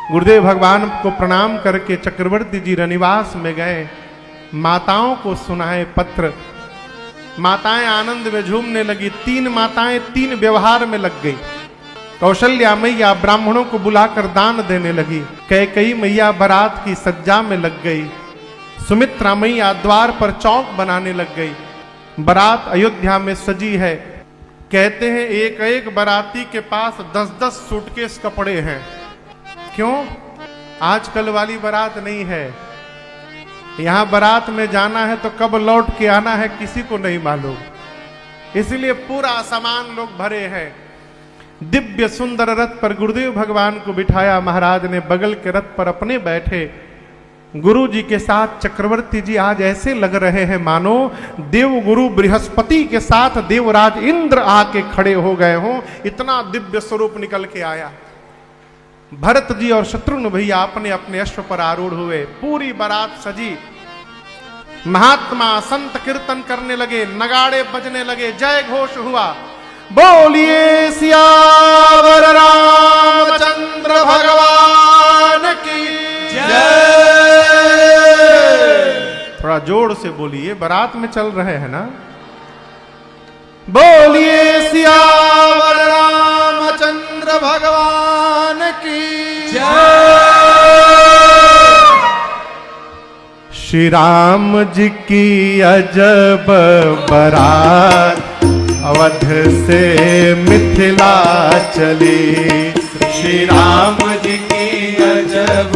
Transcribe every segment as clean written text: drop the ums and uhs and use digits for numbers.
गुरुदेव भगवान को प्रणाम करके चक्रवर्ती जी रनिवास में गए, माताओं को सुनाए पत्र। माताएं आनंद में झूमने लगी। 3 माताएं 3 व्यवहार में लग गई। कौशल्या मैया ब्राह्मणों को बुलाकर दान देने लगी। कैकेयी मैया बारात की सज्जा में लग गई। सुमित्रा मैया द्वार पर चौक बनाने लग गई। बारात अयोध्या में सजी है। कहते हैं एक एक बाराती के पास 10-10 सूटकेस कपड़े हैं। क्यों? आजकल वाली बारात नहीं है। यहां बारात में जाना है तो कब लौट के आना है किसी को नहीं मालूम, इसलिए पूरा सामान लोग भरे हैं। दिव्य सुंदर रथ पर गुरुदेव भगवान को बिठाया। महाराज ने बगल के रथ पर अपने बैठे। गुरु जी के साथ चक्रवर्ती जी आज ऐसे लग रहे हैं मानो देव गुरु बृहस्पति के साथ देवराज इंद्र आके खड़े हो गए हों। इतना दिव्य स्वरूप निकल के आया। भरत जी और शत्रुघ्न भैया अपने अपने अश्व पर आरूढ़ हुए। पूरी बारात सजी। महात्मा संत कीर्तन करने लगे, नगाड़े बजने लगे, जय घोष हुआ। बोलिए सियावर रामचंद्र भगवान की जय। थोड़ा जोर से बोलिए, बारात में चल रहे हैं ना। बोलिए सियावर रामचंद्र भगवान की जय। श्री राम जी की अजब बारात अवध से मिथिला चली। श्री राम जी की अजब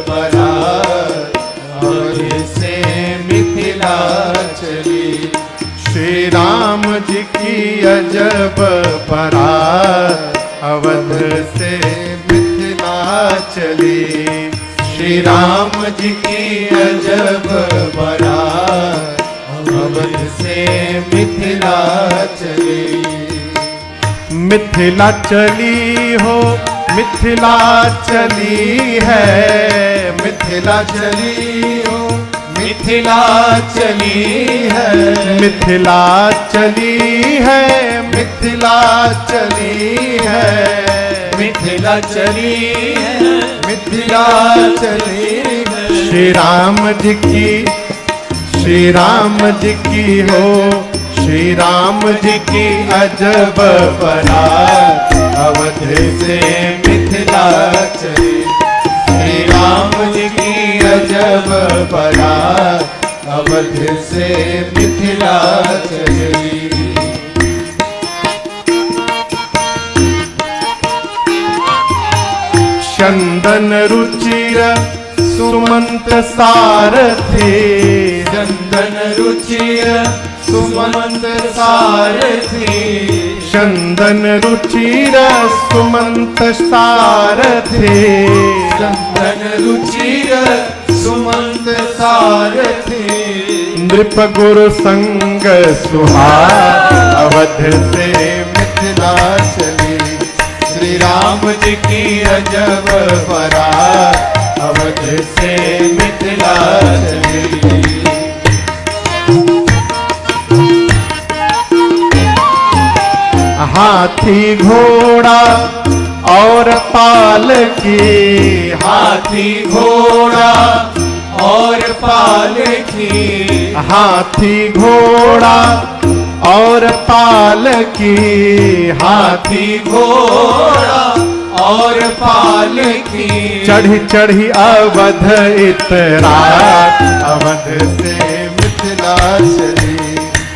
बारात अवध से मिथिला चली। श्री राम जी की अजब बारात अवध से मिथिला चली। श्री राम जी की अजब बारात अवध से मिथिला चली। मिथिला चली हो, मिथिला चली है। मिथिला चली हो, मिथिला चली है। मिथिला चली है, मिथिला चली है। मिथिला चली है, मिथिला चली है। श्री राम जी की, श्री राम जी की हो, श्री राम जी की अजब बारात अवध से मिथिला चली। श्री राम जी की अजब बारात अवध से मिथिला चली। चंदन रुचिर सुमंत सारथी। चंदन रुचिर सुमंत सारथी। चंदन रुचिर सुमंत सारथी। चंदन रुचिर सुमंत सारथी। नृप गुरु संग सुहाग अवध से मिथिला चली। श्री राम जी की अजब बारात अवध से मिथिला चली। हाथी घोड़ा और पालकी। हाथी घोड़ा और पालकी। हाथी घोड़ा और पालकी। हाथी घोड़ा और पालकी। चढ़ी चढ़ी अवध इतरात अवध से मिथिला चली।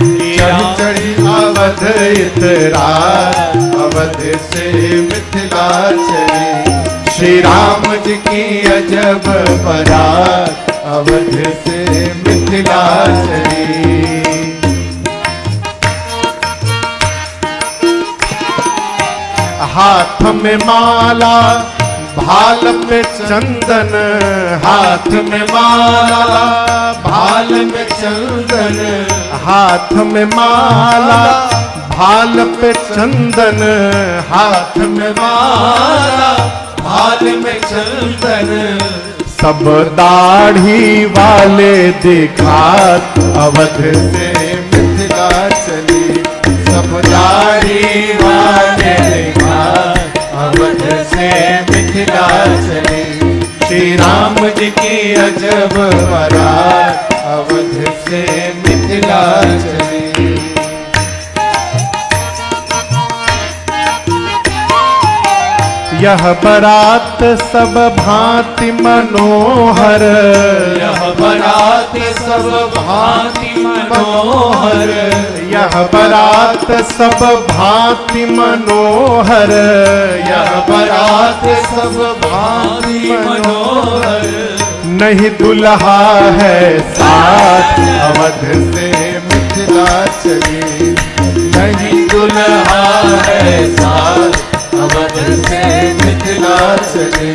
चढ़ी चढ़ी अवध इतरात अवध से मिथिला चली। श्री राम जी की अजब बारात अवध से मिथिला चली। हाथ में माला भाल पे चंदन। हाथ में माला भाल में चंदन। हाथ में माला भाल पे चंदन। हाथ में माला भाल में चंदन। सब दाढ़ी वाले दिखात अवध से मिथिला चली। सब दाढ़ी वाले दिखात अवध से मिथिला चली। श्री राम जी की अजब बारात अवध से मिथिला चली। यह बारात सब भांति मनोहर, यह बारात सब भांति मनोहर, यह बारात सब भांति मनोहर, यह बारात सब भांति मनोहर। नहीं दुल्हा है साथ अवध से मिथिला चली, नहीं दुल्हा है साथ अवध से मिथिला चली।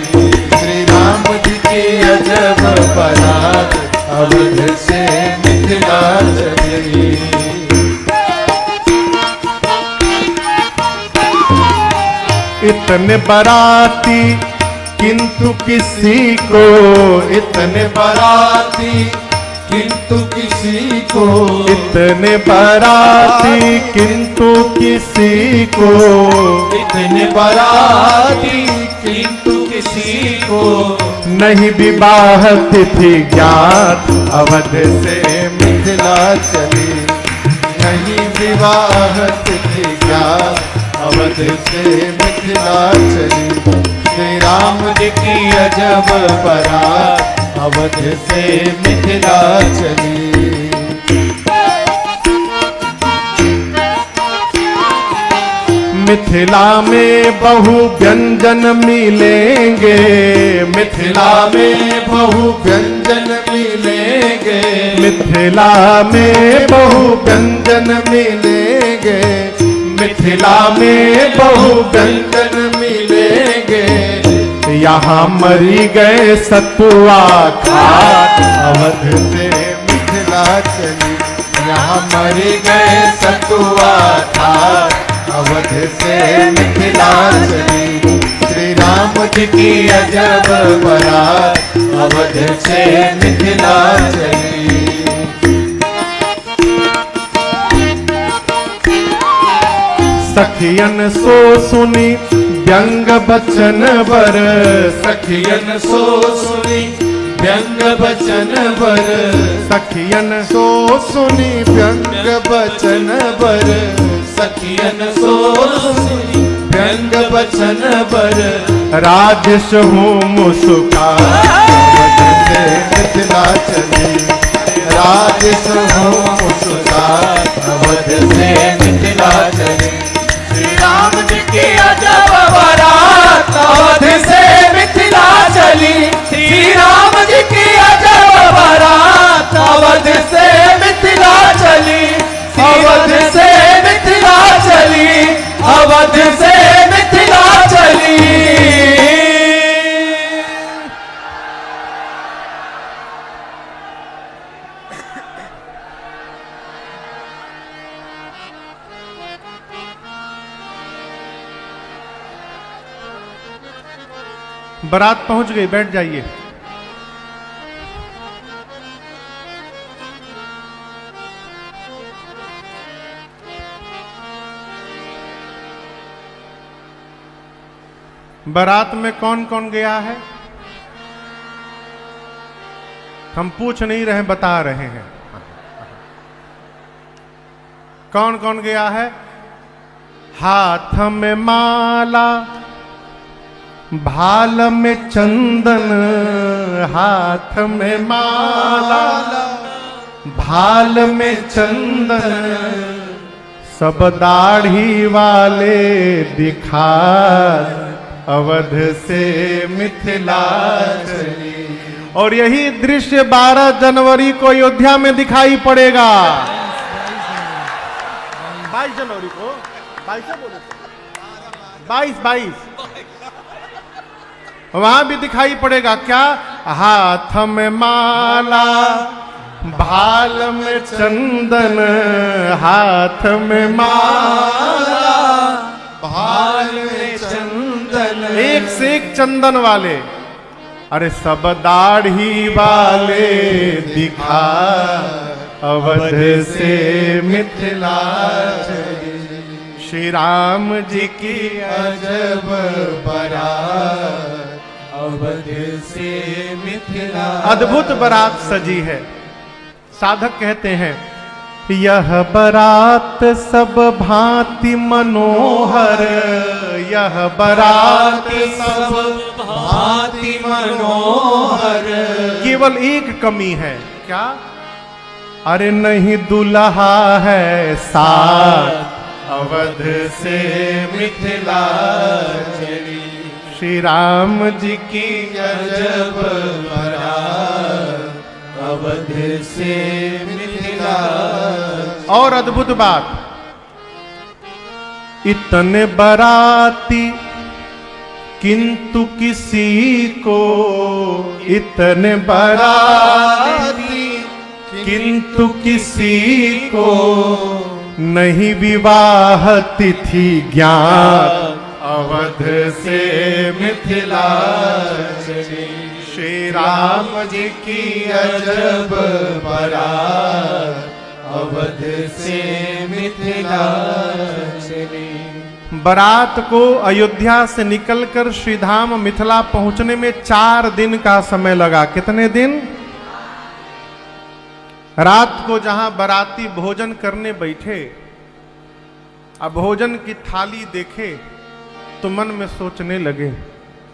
श्री राम जी की अजब बारात अवध से मिथिला चली। इतने बाराती किंतु किसी को, इतने बाराती किंतु किसी को, इतने बाराती किंतु किसी को, इतने बाराती किंतु किसी को। नहीं विवाह तिथि ज्ञात अवध से मिथिला चली, नहीं विवाह तिथि ज्ञात अवध से मिथिला चली। श्री राम जी की अजब बारात अवध से मिथिला चली। मिथिला में बहु व्यंजन मिलेंगे, मिथिला में बहु व्यंजन मिलेंगे, मिथिला में बहु व्यंजन मिलेंगे, मिथिला में बहु व्यंजन मिलेंगे। यहाँ मरी गए सतुआ खाट अवध से मिथिला चली, यहाँ मरी गए सतुआ खाट अवध से मिथिला चली। श्री राम जी की अजब बारात अवध से मिथिला चली। सखियन सो सुनी व्यंग बचन बर, सखियन सो सुनी व्यंग बचन बर, सखियन सो सुनी व्यंग बचन बर, सखियन सो सुनी व्यंग बचन बर। राजेश हूँ मुस्का अवध से मिथिला चली, राजेश हूँ मुस्का अवध से मिथिला चली। श्री राम जी की अजब बारात अवध से मिथिला चली, श्री राम जी की अजब बारात अवध से मिथिला चली, अवध से मिथिला चली, अवध से मिथिला चली। बारात पहुंच गई, बैठ जाइए। बारात में कौन कौन गया है हम पूछ नहीं रहे, बता रहे हैं। कौन कौन गया है? हाथ में माला, भाल में चंदन, हाथ में माला, भाल में चंदन, सब दाढ़ी वाले दिखा अवध से मिथिला चली। और यही दृश्य 12 जनवरी को अयोध्या में दिखाई पड़ेगा। 22 जनवरी को, 22 वहां भी दिखाई पड़ेगा। क्या? हाथ में माला, भाल में चंदन, हाथ में माला, भाल में चंदन, एक से एक चंदन वाले, अरे सब दाढ़ी वाले दिखा अवध से मिथिला चली। श्री राम जी की अजब बारात अवध से मिथिला। अद्भुत बारात सजी है। साधक कहते हैं यह बारात सब भांति मनोहर, यह बारात सब भांति मनोहर। केवल एक कमी है, क्या? अरे नहीं दुल्हा है साथ, अवध से मिथिला चली। श्री राम जी की अजब बारात, अवध से मिथिला। और अद्भुत बात, इतने बाराती किंतु किसी को, इतने बाराती किंतु किसी को नहीं विवाह तिथि ज्ञात, अवध से मिथिला चली। श्री राम जी की अजब बारात, अवध से मिथिला चली। बारात को अयोध्या से निकलकर श्रीधाम मिथिला पहुंचने में 4 दिन का समय लगा। कितने दिन? रात को जहां बाराती भोजन करने बैठे, अब भोजन की थाली देखे तो मन में सोचने लगे,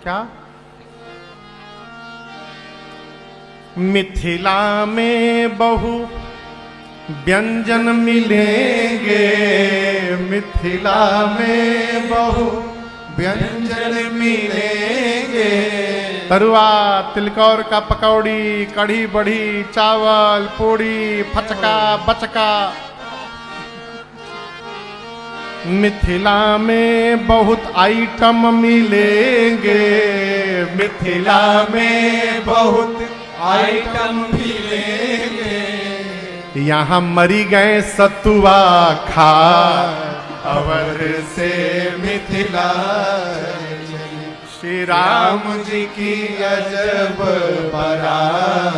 क्या मिथिला में बहु व्यंजन मिलेंगे, मिथिला में बहु व्यंजन मिलेंगे। तरुआ, तिलकौर का पकौड़ी, कढ़ी बड़ी, चावल, पूड़ी, फचका, बचका। मिथिला में बहुत आइटम मिलेंगे, मिथिला में बहुत आइटम मिलेंगे। यहाँ मरी गए सतुआ खा, अवध से मिथिला। श्री राम जी की अजब बारात,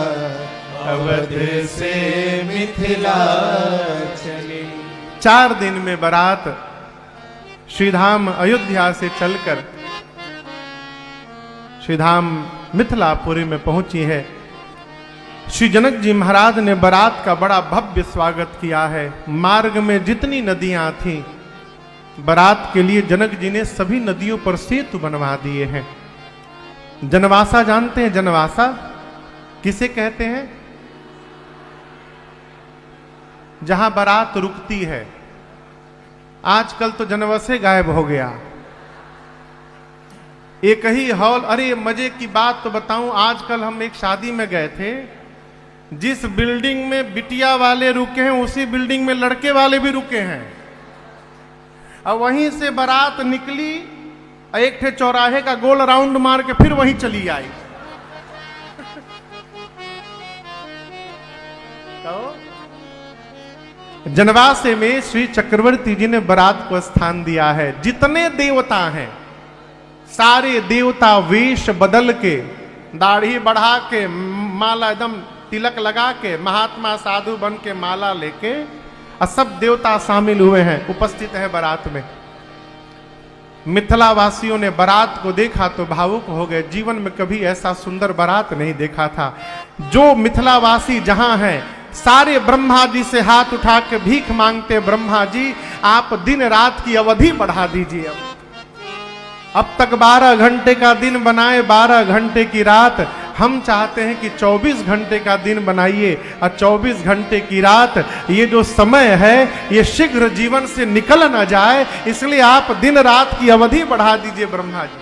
अवध से मिथिला चली। 4 दिन में बारात श्रीधाम अयोध्या से चलकर श्रीधाम मिथिलापुरी में पहुंची है। श्री जनक जी महाराज ने बारात का बड़ा भव्य स्वागत किया है। मार्ग में जितनी नदियां थीं, बारात के लिए जनक जी ने सभी नदियों पर सेतु बनवा दिए हैं। जनवासा जानते हैं? जनवासा किसे कहते हैं? जहां बारात रुकती है। आजकल तो जनवसे गायब हो गया। एक ही हॉल। अरे मजे की बात तो बताऊं, आजकल हम एक शादी में गए थे, जिस बिल्डिंग में बिटिया वाले रुके हैं उसी बिल्डिंग में लड़के वाले भी रुके हैं। और वहीं से बारात निकली, एक ठे चौराहे का गोल राउंड मार के फिर वहीं चली आई। तो जनवासे में श्री चक्रवर्ती जी ने बारात को स्थान दिया है। जितने देवता हैं, सारे देवता वेश बदल के, दाढ़ी बढ़ा के, माला एकदम तिलक लगा के, महात्मा साधु बन के माला लेके, और सब देवता शामिल हुए हैं, उपस्थित है बारात में। मिथिला वासियों ने बारात को देखा तो भावुक हो गए। जीवन में कभी ऐसा सुंदर बारात नहीं देखा था। जो मिथिलावासी जहां हैं, सारे ब्रह्मा जी से हाथ उठा के भीख मांगते, ब्रह्मा जी आप दिन रात की अवधि बढ़ा दीजिए। अब तक 12 घंटे का दिन बनाए, 12 घंटे की रात। हम चाहते हैं कि 24 घंटे का दिन बनाइए और 24 घंटे की रात। ये जो समय है ये शीघ्र जीवन से निकल ना जाए, इसलिए आप दिन रात की अवधि बढ़ा दीजिए ब्रह्मा जी।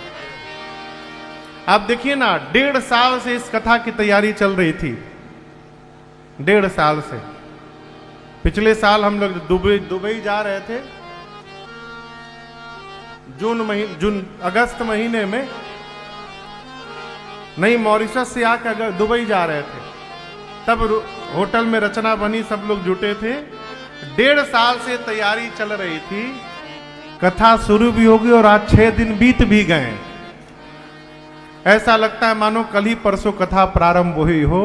आप देखिए ना, 1.5 साल से इस कथा की तैयारी चल रही थी। 1.5 साल से। पिछले साल हम लोग दुबई जा रहे थे, अगस्त महीने में। नहीं, मॉरिशस से आकर दुबई जा रहे थे, तब होटल में रचना बनी, सब लोग जुटे थे। 1.5 साल से तैयारी चल रही थी। कथा शुरू भी होगी और आज 6 दिन बीत भी गए। ऐसा लगता है मानो कल ही परसों कथा प्रारंभ हुई हो।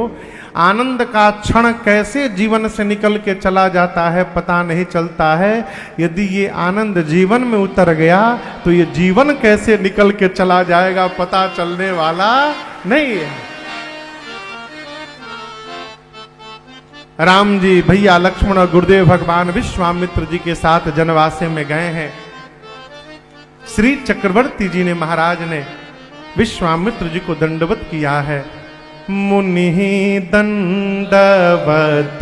आनंद का क्षण कैसे जीवन से निकल के चला जाता है पता नहीं चलता है। यदि ये आनंद जीवन में उतर गया तो ये जीवन कैसे निकल के चला जाएगा पता चलने वाला नहीं है। राम जी, भैया लक्ष्मण और गुरुदेव भगवान विश्वामित्र जी के साथ जनवासे में गए हैं। श्री चक्रवर्ती जी ने, महाराज ने विश्वामित्र जी को दंडवत किया है। मुनि दंडवत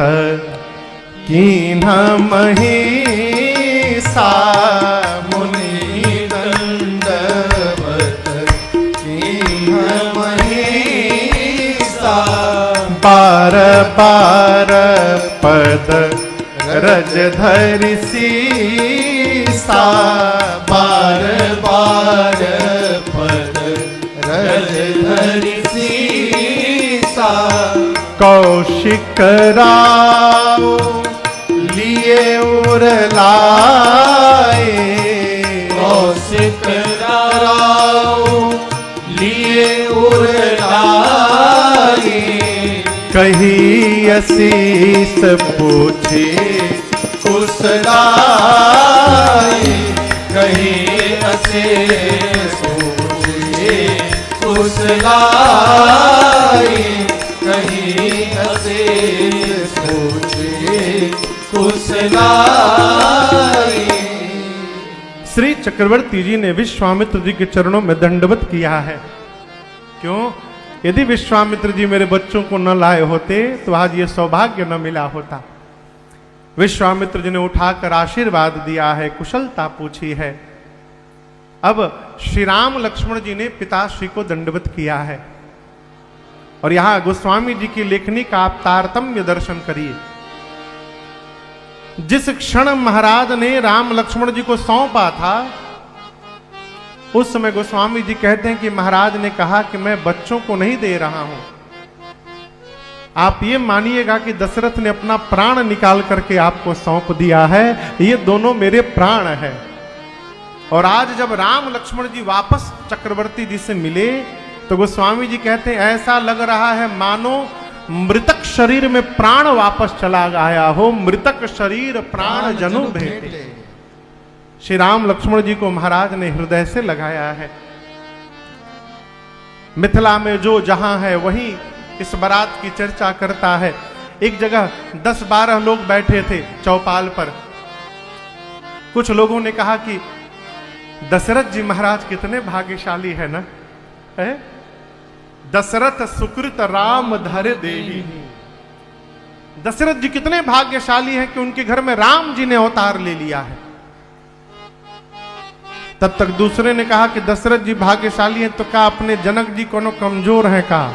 कीन्हा महेसा, मुनि दंडवत कीन्हा महेसा, बार बार पद रज धरि सीसा, बार बार पद रज धरि सीसा, कौशिक राव लिए उरलाए, कौशिक राव लिए उरलाए, कही असीस पूछे कुशलाए, कहीं असीस पूछे कुशलाए, कहीं असीस पूछे कुशलाए। श्री चक्रवर्ती जी ने विश्वामित्र जी के चरणों में दंडवत किया है। क्यों? यदि विश्वामित्र जी मेरे बच्चों को न लाए होते तो आज ये सौभाग्य न मिला होता। विश्वामित्र जी ने उठाकर आशीर्वाद दिया है, कुशलता पूछी है। अब श्री राम लक्ष्मण जी ने पिताश्री को दंडवत किया है। और यहां गोस्वामी जी की लेखनी का आप तारतम्य दर्शन करिए। जिस क्षण महाराज ने राम लक्ष्मण जी को सौंपा था, उस समय गोस्वामी जी कहते हैं कि महाराज ने कहा कि मैं बच्चों को नहीं दे रहा हूं। आप ये मानिएगा कि दशरथ ने अपना प्राण निकाल करके आपको सौंप दिया है। ये दोनों मेरे प्राण हैं। और आज जब राम लक्ष्मण जी वापस चक्रवर्ती जी से मिले तो गोस्वामी जी कहते हैं ऐसा लग रहा है मानो मृतक शरीर में प्राण वापस चला गया हो। मृतक शरीर प्राण जनु भेटे। श्री राम लक्ष्मण जी को महाराज ने हृदय से लगाया है। मिथिला में जो जहां है वहीं इस बारात की चर्चा करता है। एक जगह 10-12 लोग बैठे थे चौपाल पर। कुछ लोगों ने कहा कि दशरथ जी महाराज कितने भाग्यशाली है ना, है? दशरथ सुकृत राम धर देही। दशरथ जी कितने भाग्यशाली हैं कि उनके घर में राम जी ने अवतार ले लिया है। तब तक दूसरे ने कहा कि दशरथ जी भाग्यशाली हैं तो क्या अपने जनक जी कोनो कमजोर हैं का?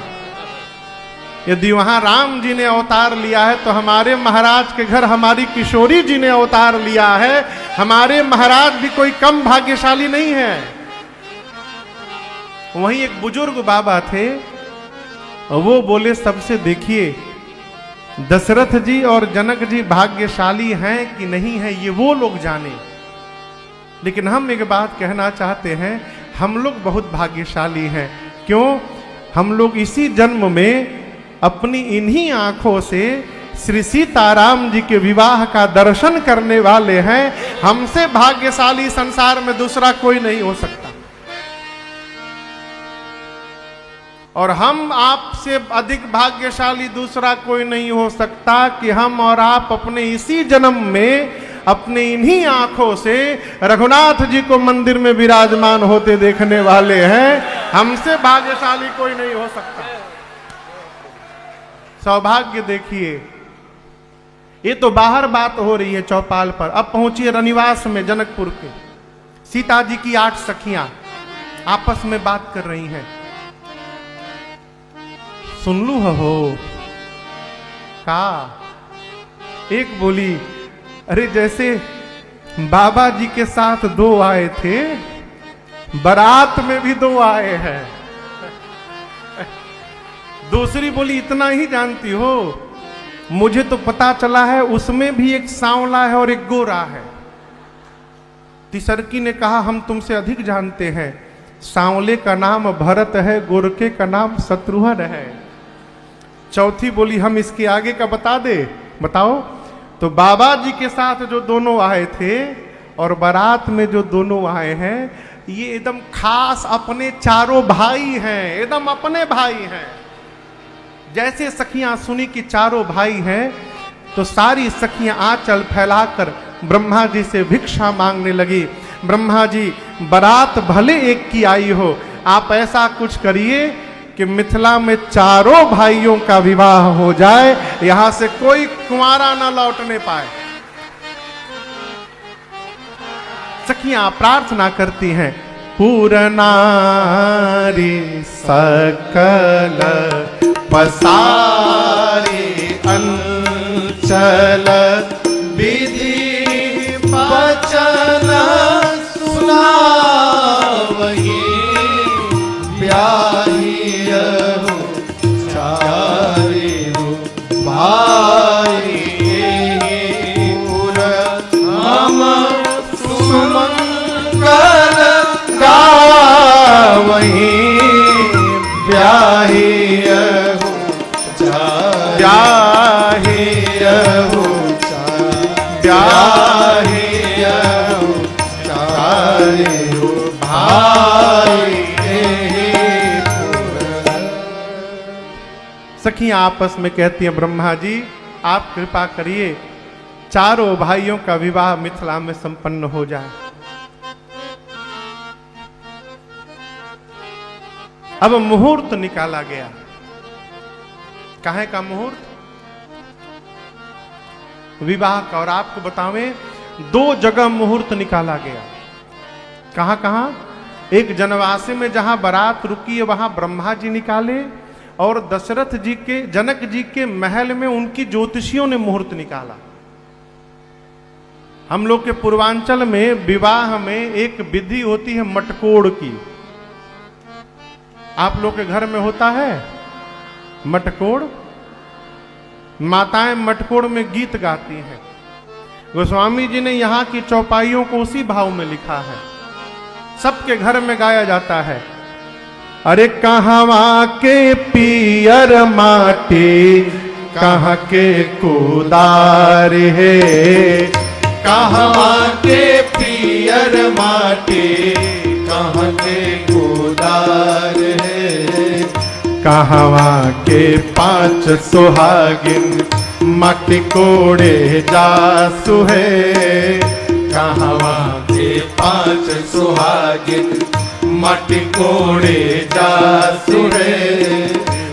यदि वहां राम जी ने अवतार लिया है तो हमारे महाराज के घर हमारी किशोरी जी ने अवतार लिया है। हमारे महाराज भी कोई कम भाग्यशाली नहीं है। वहीं एक बुजुर्ग बाबा थे, वो बोले सबसे देखिए दशरथ जी और जनक जी भाग्यशाली हैं कि नहीं है ये वो लोग जाने। लेकिन हम एक बात कहना चाहते हैं, हम लोग बहुत भाग्यशाली हैं। क्यों? हम लोग इसी जन्म में अपनी इन्हीं आंखों से श्री सीताराम जी के विवाह का दर्शन करने वाले हैं। हमसे भाग्यशाली संसार में दूसरा कोई नहीं हो सकता। और हम आपसे अधिक भाग्यशाली दूसरा कोई नहीं हो सकता कि हम और आप अपने इसी जन्म में अपने इन्हीं आंखों से रघुनाथ जी को मंदिर में विराजमान होते देखने वाले हैं। हमसे भाग्यशाली कोई नहीं हो सकता। सौभाग्य देखिए, ये तो बाहर बात हो रही है चौपाल पर। अब पहुंचिए रनिवास में जनकपुर के। सीता जी की 8 सखियां आपस में बात कर रही हैं। सुन लू हो का? एक बोली, अरे जैसे बाबा जी के साथ 2 आए थे, बारात में भी 2 आए हैं। दूसरी बोली, इतना ही जानती हो, मुझे तो पता चला है उसमें भी एक सांवला है और एक गोरा है। तीसरकी ने कहा, हम तुमसे अधिक जानते हैं। सांवले का नाम भरत है, गोरके का नाम शत्रुघ्न है। चौथी बोली हम इसके आगे का बता दे, बताओ। तो बाबा जी के साथ जो दोनों आए थे और बारात में जो दोनों आए हैं, ये एकदम खास अपने चारों भाई हैं, एकदम अपने भाई हैं। जैसे सखियां सुनी कि चारों भाई हैं, तो सारी सखियां आंचल फैलाकर ब्रह्मा जी से भिक्षा मांगने लगी। ब्रह्मा जी, बारात भले एक की आई हो, आप ऐसा कुछ करिए कि मिथिला में चारों भाइयों का विवाह हो जाए, यहां से कोई कुंवारा ना लौटने पाए। सखियां प्रार्थना करती हैं, पूरनारी सकल पसारी अंचल विधि वचन सुनावहि ब्याहियहु चारिहु भाई पुर हम सुमंगल गावहि ब्याहियहु ब्याहियहु ब्याहियहु चारिहु भाई। सखियां आपस में कहती हैं, ब्रह्मा जी आप कृपा करिए, चारों भाइयों का विवाह मिथिला में संपन्न हो जाए। अब मुहूर्त निकाला गया। काहे का मुहूर्त? विवाह का। और आपको बतावें, 2 जगह मुहूर्त निकाला गया। कहां कहां? एक जनवासी में जहां बारात रुकी है वहां ब्रह्मा जी निकाले, और दशरथ जी के, जनक जी के महल में उनकी ज्योतिषियों ने मुहूर्त निकाला। हम लोग के पूर्वांचल में विवाह में एक विधि होती है मटकोड़ की। आप लोग के घर में होता है मटकोड़? माताएं मटकोड़ में गीत गाती हैं। गोस्वामी जी ने यहाँ की चौपाइयों को उसी भाव में लिखा है, सबके घर में गाया जाता है। अरे कहवा के पियर माटी, कहाँ के कुदार है, कहवा के पियर माटी, कहाँ के कुदार है, कहवा के 5 सुहागिन माटी कोड़े जासु है, कहवा के 5 सुहागिन माटी कोड़े जासु है,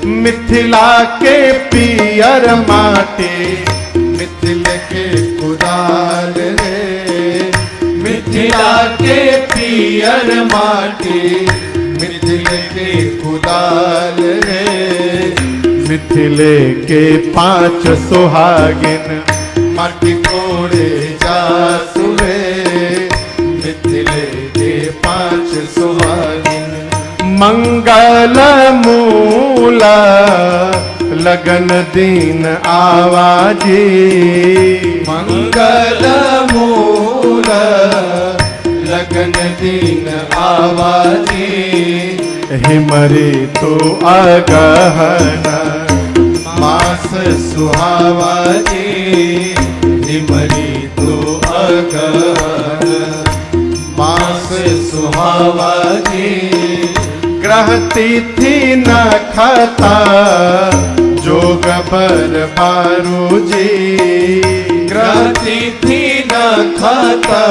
मिथिला के पियर माटी, मिथिल के कुदार है, मिथिला के पियर माटी, मिथिल के कुदार है, मिथिले के 5 सुहागिन माटी कोड़े जासु है, मिथिले के 5 सुहागिन मंगल मूल लगन दिन आवाजी, मंगल मूल लगन दिन आवाजी, हिमरी तो अगहन मास सुहावाजी, हिमरी तो अगहन मास सुहावाजी, ग्रह तिथि न खता जोग बर बारू जी, ग्रह तिथि न खाता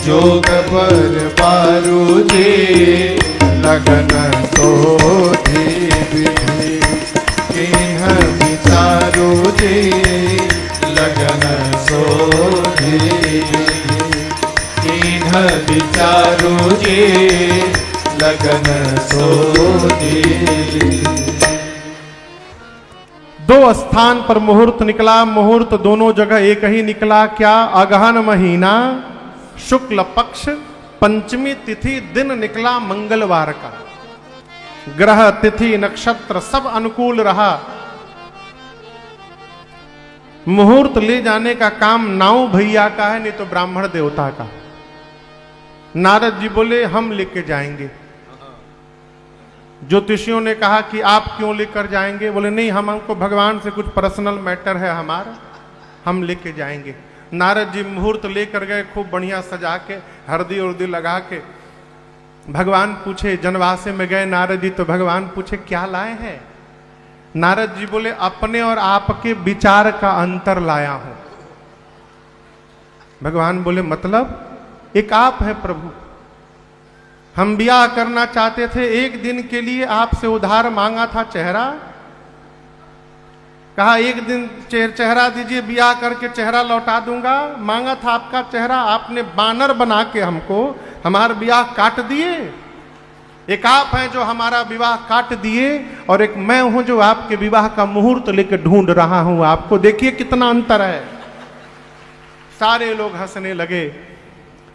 जोग पर बारू जी, लगन तो विधि किन्ह विचारो जी, लगन सोधी किन्ह विचारो जी, लगन सोधी। 2 स्थान पर मुहूर्त निकला। मुहूर्त दोनों जगह एक ही निकला। क्या? अगहन महीना शुक्ल पक्ष पंचमी तिथि दिन निकला मंगलवार का। ग्रह तिथि नक्षत्र सब अनुकूल रहा। मुहूर्त ले जाने का काम नाव भैया का है, नहीं तो ब्राह्मण देवता का। नारद जी बोले हम लेके जाएंगे। ज्योतिषियों ने कहा कि आप क्यों लेकर जाएंगे? बोले नहीं, हमको भगवान से कुछ पर्सनल मैटर है हमारा, हम लेके जाएंगे। नारद जी मुहूर्त लेकर गए, खूब बढ़िया सजा के, हल्दी उर्दी लगा के। भगवान पूछे, जनवासे में गए नारद जी, तो भगवान पूछे क्या लाए हैं? नारद जी बोले अपने और आपके विचार का अंतर लाया हूं। भगवान बोले मतलब? एक आप है प्रभु, हम ब्याह करना चाहते थे, एक दिन के लिए आपसे उधार मांगा था चेहरा, कहा एक दिन चेहरा दीजिए, ब्याह करके चेहरा लौटा दूंगा। मांगा था आपका चेहरा, आपने बानर बना के हमको हमारा ब्याह काट दिए। एक आप हैं जो हमारा विवाह काट दिए, और एक मैं हूं जो आपके विवाह का मुहूर्त लेकर ढूंढ रहा हूं आपको। देखिए कितना अंतर है। सारे लोग हंसने लगे।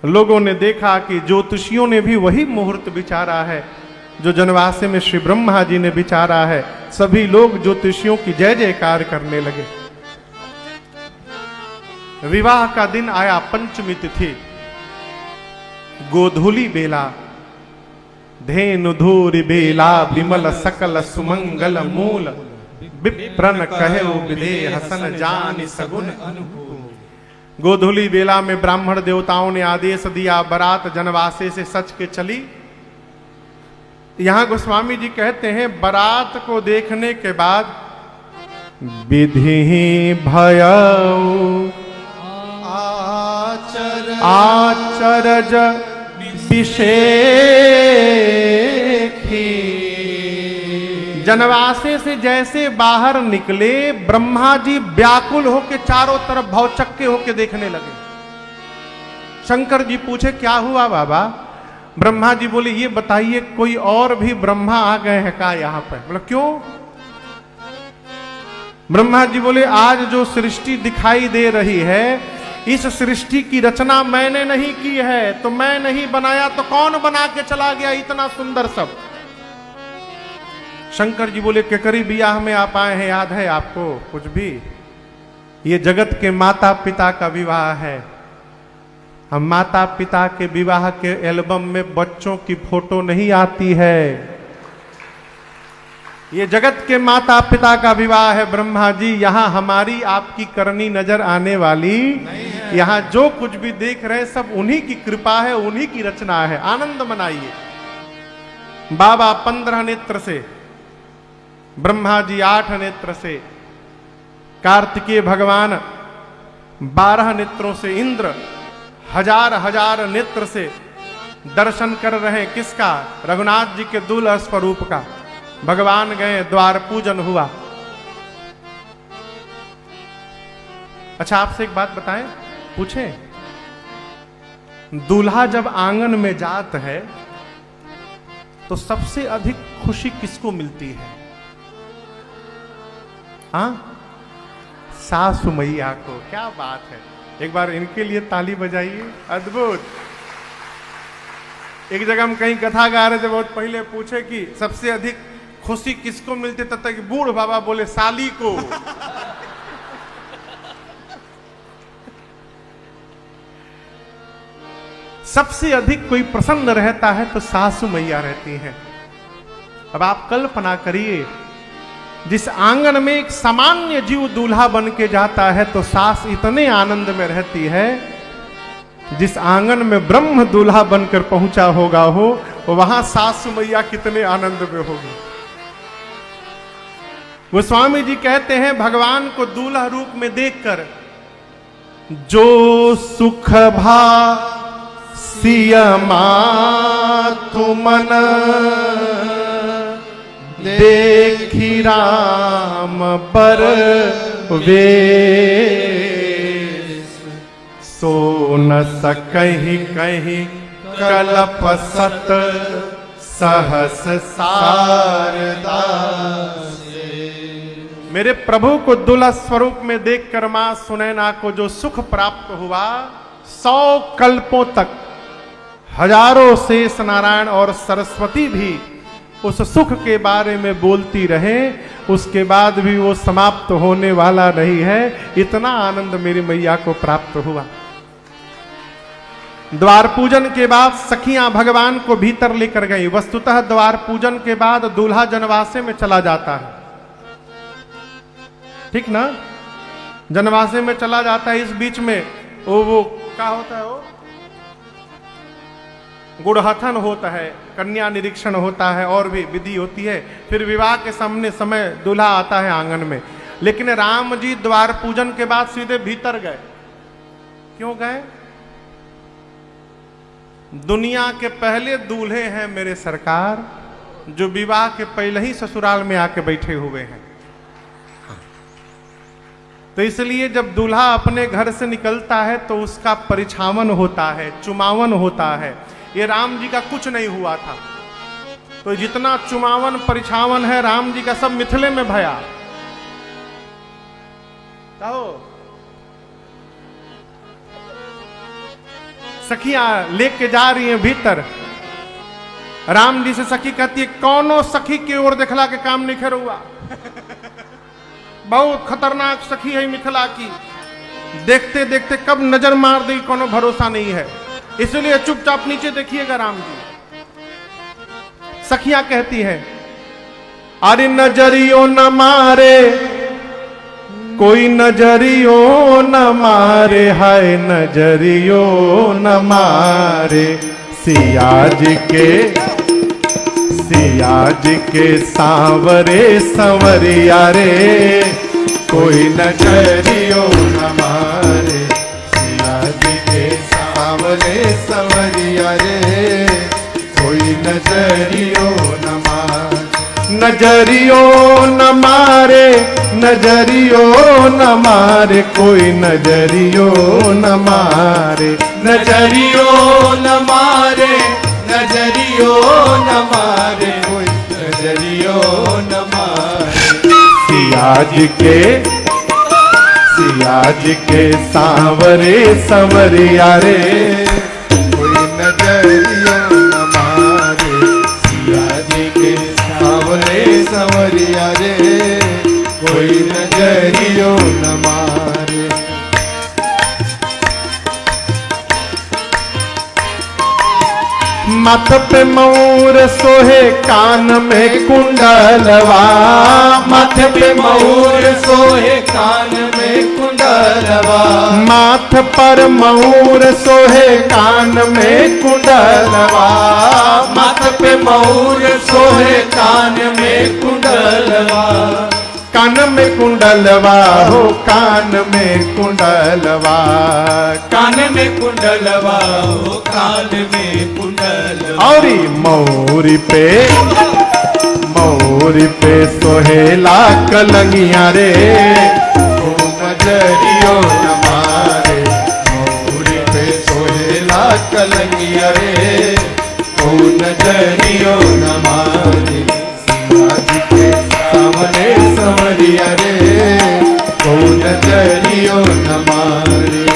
लोगों ने देखा कि ज्योतिषियों ने भी वही मुहूर्त विचारा है जो जनवासे में श्री ब्रह्मा जी ने विचारा है। सभी लोग ज्योतिषियों की जय जयकार करने लगे। विवाह का दिन आया, पंचमी तिथि, गोधूली बेला, धेनु धूरि बेला, विमल सकल सुमंगल मूल, विप्रन कहे विदेह सन जानि सगुन अनुकूल। गोधूली बेला में ब्राह्मण देवताओं ने आदेश दिया, बारात जनवासे से सच के चली। यहां गोस्वामी जी कहते हैं, बारात को देखने के बाद विधि भयउ आचरज विषेखी। जनवासे से जैसे बाहर निकले, ब्रह्मा जी व्याकुल होके चारों तरफ भौचक्के होके देखने लगे। शंकर जी पूछे क्या हुआ बाबा? ब्रह्मा जी बोले ये बताइए कोई और भी ब्रह्मा आ गए हैं क्या यहां पर? बोला क्यों? ब्रह्मा जी बोले आज जो सृष्टि दिखाई दे रही है, इस सृष्टि की रचना मैंने नहीं की है, तो मैं नहीं बनाया तो कौन बना के चला गया इतना सुंदर सब? शंकर जी बोले केकरी ब्याह में आप आए हैं, याद है आपको कुछ भी? ये जगत के माता पिता का विवाह है। हम माता पिता के विवाह के एल्बम में बच्चों की फोटो नहीं आती है। ये जगत के माता पिता का विवाह है ब्रह्मा जी। यहां हमारी आपकी करनी नजर आने वाली यहां जो कुछ भी देख रहे हैं सब उन्हीं की कृपा है, उन्हीं की रचना है। आनंद मनाइए। बाबा 15 नेत्र से, ब्रह्मा जी 8 नेत्र से, कार्तिकेय भगवान 12 नेत्रों से, इंद्र हजार हजार नेत्र से दर्शन कर रहे हैं। किसका? रघुनाथ जी के दूल्हा स्वरूप का। भगवान गए, द्वार पूजन हुआ। अच्छा आपसे एक बात बताएं, पूछें, दूल्हा जब आंगन में जात है तो सबसे अधिक खुशी किसको मिलती है? हाँ, सासु मैया को। क्या बात है, एक बार इनके लिए ताली बजाइए। अद्भुत। एक जगह हम कहीं कथा गा रहे थे, बहुत पहले पूछे कि सबसे अधिक खुशी किसको मिलती, तब तक बूढ़ बाबा बोले साली को। सबसे अधिक कोई प्रसन्न रहता है तो सासु मैया रहती हैं। अब आप कल्पना करिए, जिस आंगन में एक सामान्य जीव दूल्हा बन के जाता है तो सास इतने आनंद में रहती है, जिस आंगन में ब्रह्म दूल्हा बनकर पहुंचा होगा हो वहां सासु मैया कितने आनंद में होगी। गोस्वामी जी कहते हैं भगवान को दूल्हा रूप में देखकर जो सुख भा सियमा तुमन देखी राम पर वेश, सो न सकहि कहीं कलप सत सहस सारदा। मेरे प्रभु को दूल्हा स्वरूप में देखकर मां सुनैना को जो सुख प्राप्त हुआ, 100 कल्पों तक हजारों शेष नारायण और सरस्वती भी उस सुख के बारे में बोलती रहे, उसके बाद भी वो समाप्त होने वाला नहीं है। इतना आनंद मेरी मैया को प्राप्त हुआ। द्वार पूजन के बाद सखियां भगवान को भीतर लेकर गई। वस्तुतः द्वार पूजन के बाद दूल्हा जनवासे में चला जाता है, ठीक ना, जनवासे में चला जाता है। इस बीच में वो क्या होता है, वो गुड़हथन होता है, कन्या निरीक्षण होता है, और भी विधि होती है। फिर विवाह के सामने समय दूल्हा आता है आंगन में। लेकिन राम जी द्वार पूजन के बाद सीधे भीतर गए। क्यों गए? दुनिया के पहले दूल्हे हैं मेरे सरकार, जो विवाह के पहले ही ससुराल में आके बैठे हुए हैं। तो इसलिए जब दूल्हा अपने घर से निकलता है तो उसका परिछावन होता है, चुमावन होता है। ये राम जी का कुछ नहीं हुआ था। तो जितना चुमावन परिछावन है राम जी का सब मिथिले में भया। कहो सखियां लेके जा रही हैं भीतर। राम जी से सखी कहती है, कौनो सखी की ओर देखला के काम नहीं खेर हुआ। बहुत खतरनाक सखी है मिथिला की, देखते देखते कब नजर मार दी कोनो भरोसा नहीं है। इसलिए चुपचाप नीचे देखिएगा राम जी। सखियां कहती है, अरे नजरियो न मारे कोई, नजरियो न मारे, हाय नजरियो न मारे। सिया जी के सांवरे संवरिया रे, कोई नजरियो न मारे। सिया जी के सांवरे संवरिया रे, कोई नजरियो न मारे। नजरियो न मारे, नजरियो न मारे, कोई नजरियो न मारे। नजरियो न मारे, नजरियो न मारे, कोई नजरियो न मारे। सिया जी के सांवरे संवरिया रे, कोई नजरियो न मारे। सिया जी के सांवरे संवरिया रे, कोई नजरियो न मारे। मत पे मोर सोहे, कान में कुंडलवा। माथ पे मोर सोहे, कान में कुंडलवा। माथ पर मोर सोहे, कान में कुंडलवा। माथ पे मोर सोहे, कान में कुंडलवा। कान में कुंडलवा हो, कान में कुंडलवा। कान में कुंडलवा हो, कान में कुंडलवा। औरी मोरी पे सोहेला कलंगिया रे, ओ नजरियो न मारे। मोरी पे सोहेला कलंगिया रे, ओ नजरियो न मारे। सिया जी के सामने संवरिया रे, ओ नजरियो न मारे।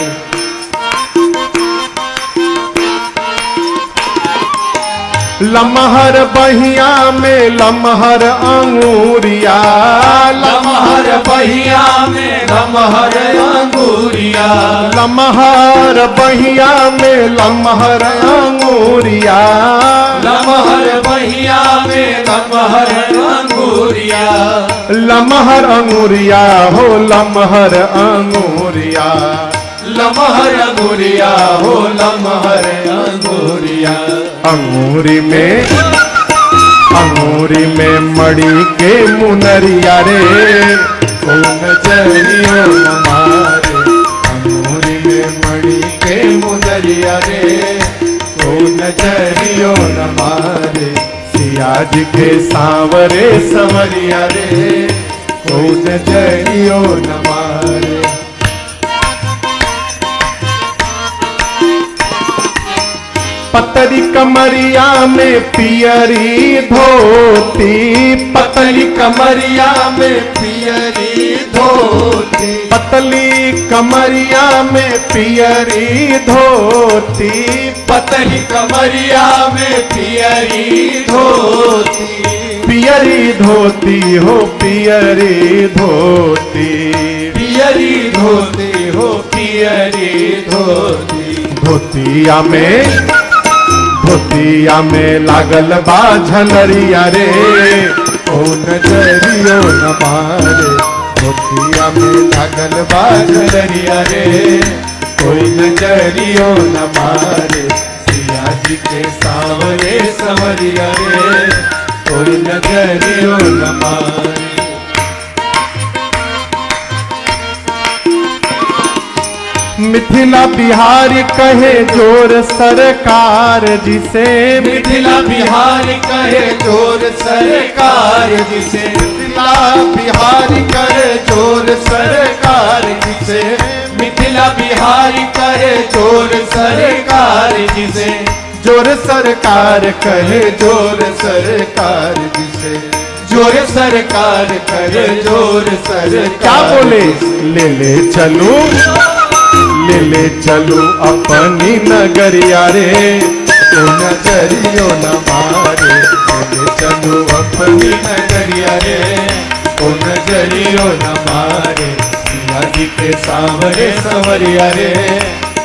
लमहर बहिया में लमहर अंगूरिया। लमहर बहिया में लमहर अंगूरिया। लमहर बहिया में लमहर अंगूरिया। लमहर बहिया में लमहर अंगूरिया। लमहर अंगूरिया हो, लमहर अंगूरिया। लमहर अंगूरिया हो, लमहर अंगूरिया। अंगूरी में मड़ी के मुनरिया रे, ओ नजरियो न मारे। अंगूरी में मड़ी के मुनरिया रे, ओ नजरियो न मारे। सिया जी के सांवरे संवरिया रे, ओ नजरियो न मारे। पतली कमरिया में पियरी धोती। पतली कमरिया में पियरी धोती। पतली कमरिया में पियरी धोती। पतली कमरिया में पियरी धोती। पियरी धोती हो, पियरी धोती। पियरी धोती हो, पियरी धोती। धोतिया में लागल बा झलरिया रे, ओ नजरियो न मारे, धोतिया में लागल बा झलरिया रे, कोई नजरियो न मारे, सिया जी के सावरे सवरिया रे, कोई नजरियो न मारे। मिथिला बिहारी कहे जोर सरकार जिसे, मिथिला बिहारी कहे जोर सरकार जिसे, मिथिला बिहारी कहे जोर सरकार जिसे, मिथिला बिहारी कहे जोर सरकार जिसे, जोर सरकार कहे जोर सरकार जिसे, जोर सरकार करे जोर सरकार। क्या बोले? ले चलू अपनी नगरिया रे, तो नजरियो न मारे, ले चलू अपनी नगरिया रे, तो नजरियो न मारे, सिया जी के सावरे सवरिया रे,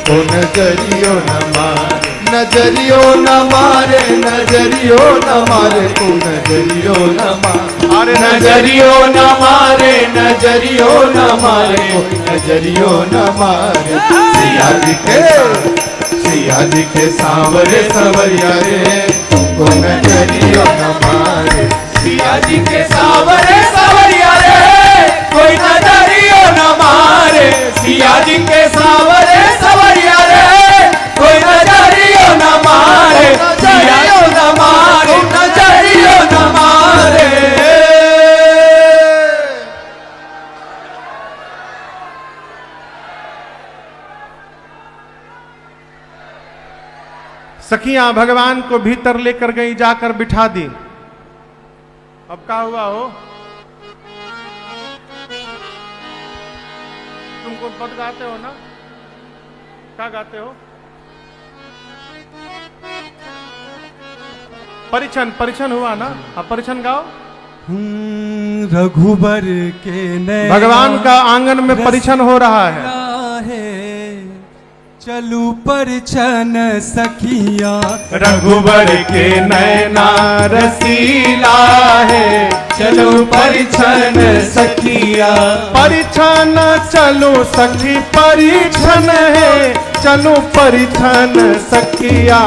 तो नजरियो न मारे, नजरियो न मारे, नजरियो न मारे, तो नजरियो न मारे, नजरियो न मारे, नजरियो न मारे, नजरियो न मारे, सिया जी के सावरे सवरिया रे, तो नजरियो न मारे, सिया जी के सावरे सवरिया रे, कोई नजरियो न मारे, सिया जी के सावरे सवरिया रे, कोई नजरियो न मारे, नजरियो न मारे, नजरियो न मारे। सखियां भगवान को भीतर लेकर गई, जाकर बिठा दी। अब क्या हुआ हो? तुमको पद गाते हो ना? क्या गाते हो? परिछन हुआ ना? अब परिछन गाओ। रघुबर के नैना भगवान का आंगन में परिछन हो रहा है। चलू परिछन सखिया, रघुबर के नैना रसीला है, चलो परिछन सखिया, परिछन चलो सखी परिछन है, चलो परिछन सखिया,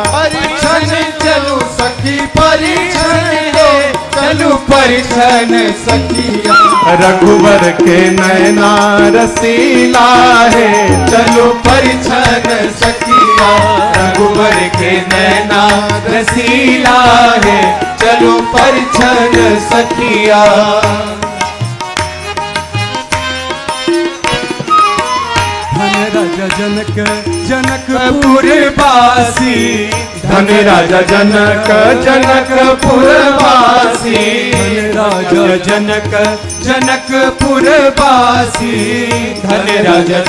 परिछन चलो सखी परिछन है, चलो परिछन सखिया, रघुबर के नैना रसीला है, चलो परिछन सखिया, रघुबर के नैना रसीला है, चलो परिछन सखिया। धन राजा जनकपुर वासी, धन राजा जनकपुर वासी, धन राजा जनकपुर वासी, धन राजा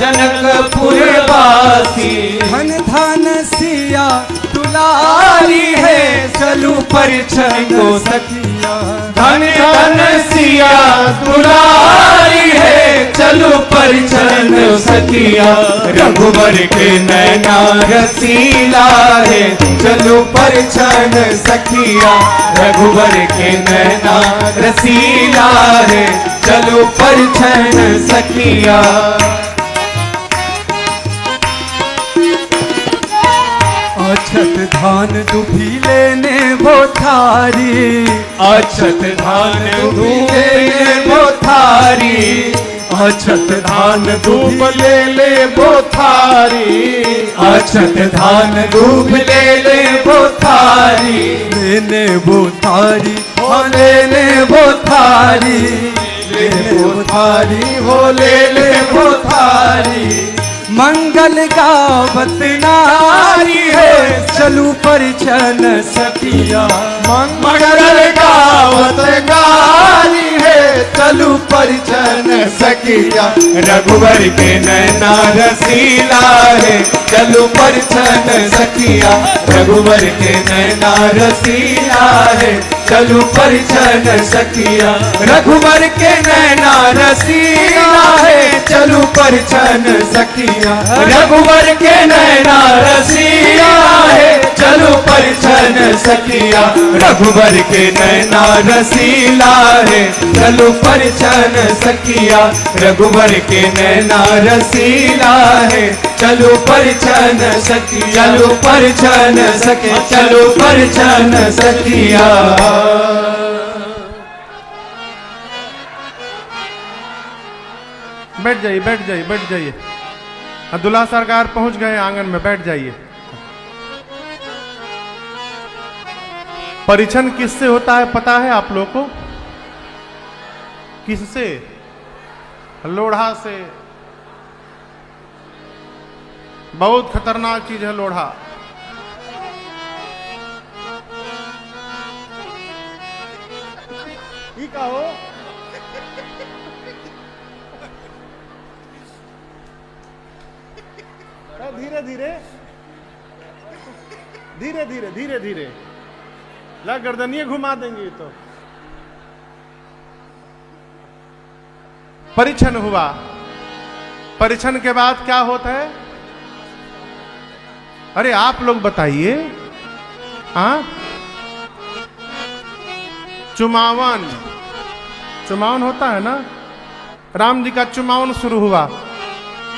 जनकपुर वासी, धन सिया दुलारी है, चलू परिछन को सखिया, धन सिया दुलारी है, चलू परिछन सखिया, रघुबर के नैना रसीला है, चलो परिछन सखिया, रघुबर के नैना रसीला है, चलो परिछन सखिया। अछत धान दुभीले ने वो थारी, अछत धान दुभीले वो थारी, अछत धान दूब ले वो थारी, अछत धान दूब ले वो थारी, लेने वो थारी, हो लेने वो थारी, लेने वो थारी, हो ले वो थारी, मंगल गावत नारी है, चलू परिछन सखिया, मंगल गावत नारी है, चलू परिछन सखिया, सखिया रघुवर के नैना रसीला है चलू परछन सखिया रघुवर के नैना रसीला है चलू परछन सखिया रघुवर के नैना रसीला है चलू परछन सखिया रघुवर के नैना रसीला है चलू परछन सखिया रघुवर के नैना रसीला है चलू परछन सखिया रघुवर के नैना रसीला है चलू परछन सखिया चलू परछन सखिया चलू परछन सखिया। बैठ जाइए बैठ जाइए बैठ जाइए। दुल्हा सरकार पहुंच गए आंगन में, बैठ जाइए। परिछन किससे होता है पता है आप लोग को? किससे? लोढ़ा से। बहुत खतरनाक चीज है लोढ़ा। ठीक हो धीरे धीरे धीरे धीरे धीरे धीरे ला गर्दनिए घुमा देंगे तो। परिछन हुआ। परिछन के बाद क्या होता है? अरे आप लोग बताइए। हाँ, चुमावन। चुमावन होता है ना, राम जी का चुमावन शुरू हुआ।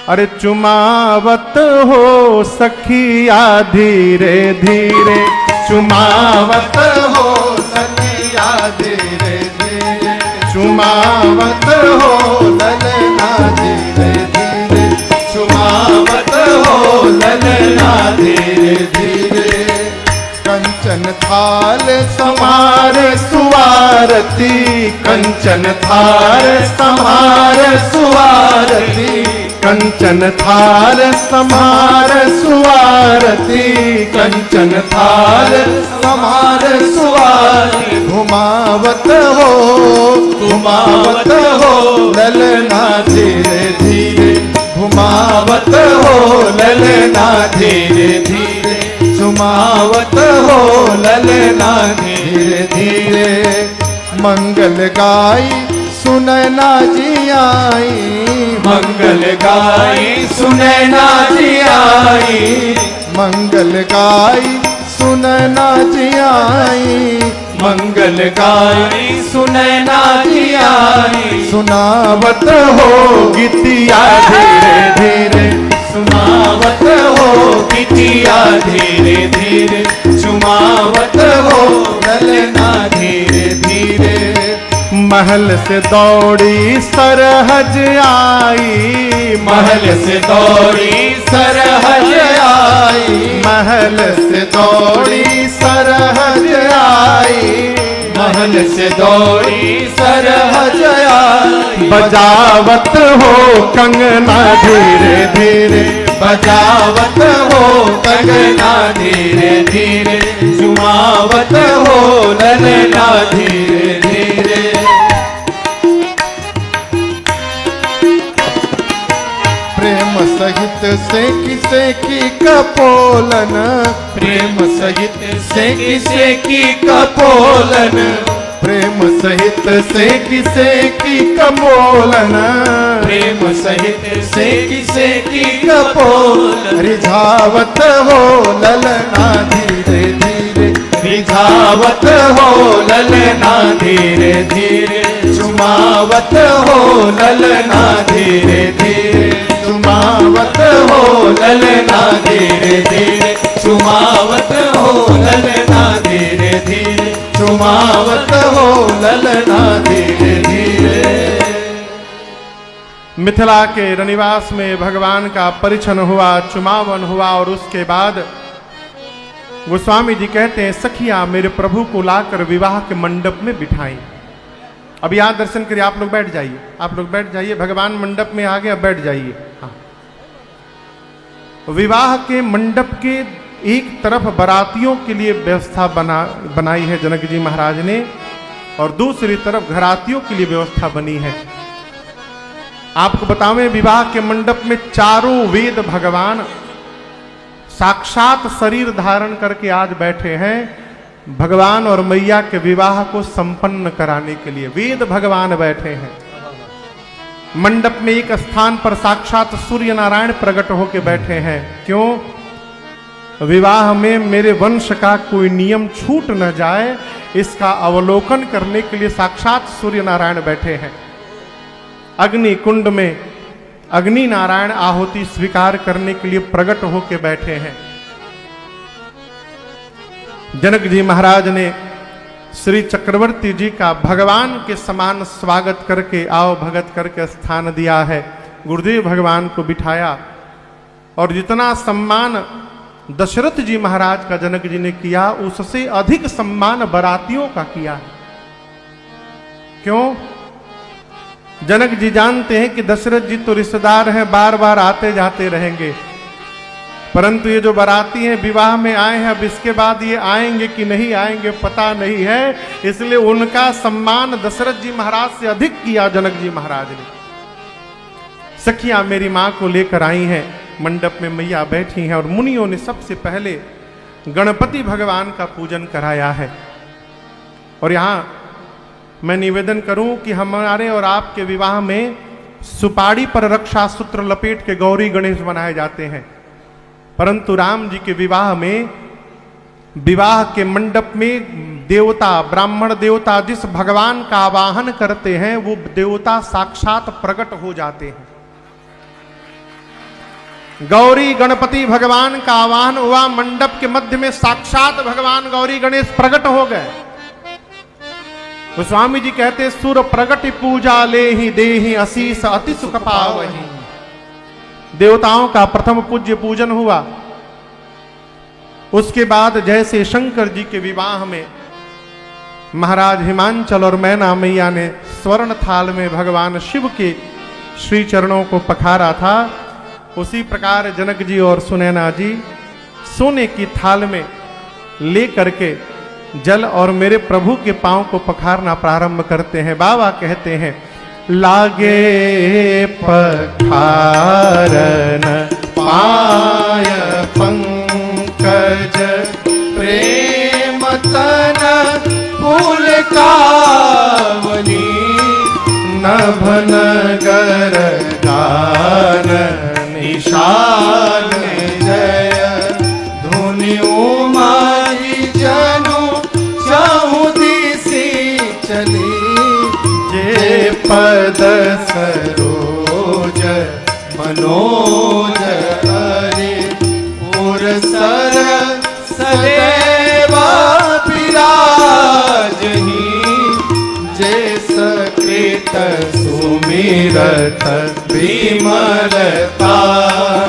अरे चुमावत हो सखिया धीरे धीरे, चुमावत हो सखिया धीरे धीरे, चुमावत हो ललना धीरे धीरे, चुमावत हो ललना धीरे धीरे। कंचन थाल समार सुवारती, कंचन थाल समार सुवारती, कंचन थाल समार सुवारती, कंचन थाल समार सुवारती। घुमावत हो ललना धीरे धीरे, घुमावत हो ललना धीरे धीरे, चुमावत हो ललना धीरे धीरे। मंगल गाई सुनैना जी आई, मंगल गाई सुनैना जी आई, मंगल गाई सुनैना जी आई, मंगल गाई सुनैना जी आई। सुनावत हो गीतिया धीरे धीरे, सुनावत हो गीतिया धीरे धीरे, चुमावत हो ललना धीरे धीरे। महल से दौड़ी सरहज आई, महल से दौड़ी सरहज आई, महल से दौड़ी सरहज आई, महल से दौड़ी सरहज आई। बजावत हो कंगना धीरे धीरे, बजावत हो कंगना धीरे धीरे, चुमावत हो ललना धीरे धीरे। प्रेम सहित सेकी सेकी कपोलन, प्रेम सहित सेकी सेकी कपोलन, प्रेम सहित सेकी सेकी कपोलन, प्रेम सहित सेकी सेकी कपोलन। रिझावत हो ललना धीरे धीरे, रिझावत हो ललना धीरे धीरे, चुमावत हो ललना धीरे धीरे, चुमावत हो ललना धीरे धीरे, चुमावत हो ललना धीरे धीरे, चुमावत हो ललना धीरे धीरे। मिथिला के रनिवास में भगवान का परिछन हुआ, चुमावन हुआ और उसके बाद गोस्वामी जी कहते हैं सखिया मेरे प्रभु को लाकर विवाह के मंडप में बिठाई। अब यहाँ दर्शन करिए, आप लोग बैठ जाइए, आप लोग बैठ जाइए। भगवान मंडप में आ गए, अब बैठ जाइए। हाँ, विवाह के मंडप के एक तरफ बारातियों के लिए व्यवस्था बनाई है जनक जी महाराज ने, और दूसरी तरफ घरातियों के लिए व्यवस्था बनी है। आपको बतावें, विवाह के मंडप में चारों वेद भगवान साक्षात शरीर धारण करके आज बैठे हैं भगवान और मैया के विवाह को संपन्न कराने के लिए। वेद भगवान बैठे हैं मंडप में, एक स्थान पर साक्षात सूर्य नारायण प्रकट होकर बैठे हैं। क्यों? विवाह में मेरे वंश का कोई नियम छूट न जाए, इसका अवलोकन करने के लिए साक्षात सूर्य नारायण बैठे हैं। अग्नि कुंड में अग्नि नारायण आहुति स्वीकार करने के लिए प्रकट होकर बैठे हैं। जनक जी महाराज ने श्री चक्रवर्ती जी का भगवान के समान स्वागत करके, आओ भगत करके स्थान दिया है। गुरुदेव भगवान को बिठाया और जितना सम्मान दशरथ जी महाराज का जनक जी ने किया, उससे अधिक सम्मान बरातियों का किया। क्यों? जनक जी जानते हैं कि दशरथ जी तो रिश्तेदार हैं, बार बार आते जाते रहेंगे, परंतु ये जो बाराती हैं विवाह में आए हैं, अब इसके बाद ये आएंगे कि नहीं आएंगे पता नहीं है, इसलिए उनका सम्मान दशरथ जी महाराज से अधिक किया जनक जी महाराज ने। सखियां मेरी मां को लेकर आई हैं, मंडप में मैया बैठी हैं और मुनियों ने सबसे पहले गणपति भगवान का पूजन कराया है। और यहां मैं निवेदन करूं कि हमारे और आपके विवाह में सुपारी पर रक्षा सूत्र लपेट के गौरी गणेश बनाए जाते हैं, परंतु राम जी के विवाह में, विवाह के मंडप में देवता, ब्राह्मण देवता जिस भगवान का आवाहन करते हैं वो देवता साक्षात प्रकट हो जाते हैं। गौरी गणपति भगवान का आवाहन हुआ, मंडप के मध्य में साक्षात भगवान गौरी गणेश प्रकट हो गए। तो स्वामी जी कहते, सुर प्रगट पूजा ले ही देहि असीस अति सुख पावहि। देवताओं का प्रथम पूज्य पूजन हुआ। उसके बाद जैसे शंकर जी के विवाह में महाराज हिमांचल और मैना मैया ने स्वर्ण थाल में भगवान शिव के श्री चरणों को पखारा था, उसी प्रकार जनक जी और सुनैना जी सोने की थाल में ले करके जल और मेरे प्रभु के पांव को पखारना प्रारंभ करते हैं। बाबा कहते हैं, लागे पखारन पाय पंकज प्रेम तन फूल कावनी नभन गर गान निशान जय धुनि उमारी जनु चहुदिसी चली जे पद सरोज मनोज हरे पुरसर सदैव विराजहि जे सकृत सुमिरत विमलता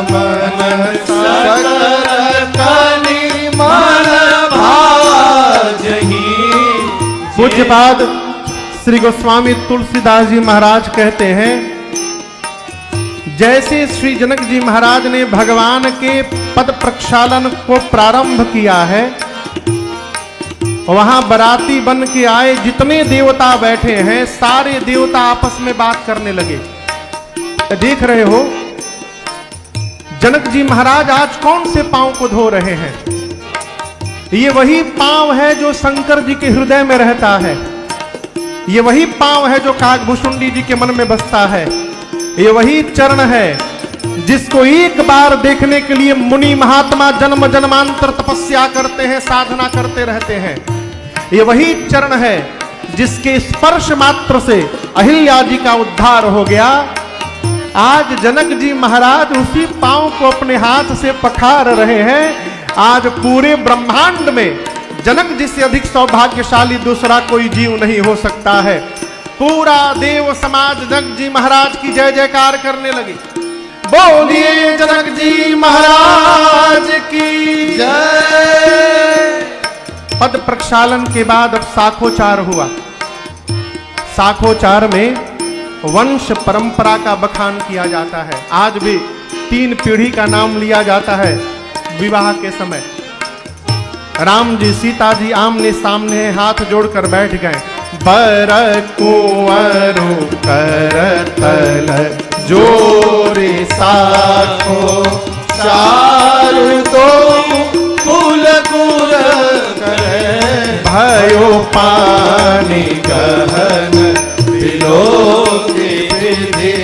मन सकल कनि मन भाजहि। पूज्यपाद श्री गोस्वामी तुलसीदास जी महाराज कहते हैं, जैसे श्री जनक जी महाराज ने भगवान के पद प्रक्षालन को प्रारंभ किया है, वहां बराती बन के आए जितने देवता बैठे हैं, सारे देवता आपस में बात करने लगे। देख रहे हो जनक जी महाराज आज कौन से पांव को धो रहे हैं? ये वही पांव है जो शंकर जी के हृदय में रहता है, ये वही पांव है जो काकभूषुंडी जी के मन में बसता है, ये वही चरण है जिसको एक बार देखने के लिए मुनि महात्मा जन्म जन्मांतर तपस्या करते हैं, साधना करते रहते हैं। ये वही चरण है जिसके स्पर्श मात्र से अहिल्या जी का उद्धार हो गया। आज जनक जी महाराज उसी पांव को अपने हाथ से पखार रहे हैं। आज पूरे ब्रह्मांड में जनक जी से अधिक सौभाग्यशाली दूसरा कोई जीव नहीं हो सकता है। पूरा देव समाज जनक जी महाराज की जय जयकार करने लगी। बोलिए जनक जी महाराज की जय। पद प्रक्षालन के बाद अब साखोचार हुआ। साखोचार में वंश परंपरा का बखान किया जाता है। आज भी 3 पीढ़ी का नाम लिया जाता है विवाह के समय। राम जी सीता जी आमने सामने हाथ जोड़कर बैठ गए। बर कुंवरु करतल जोरे साखो चार दो कुल गुर करे भयो पानी गहन बिलो के विधि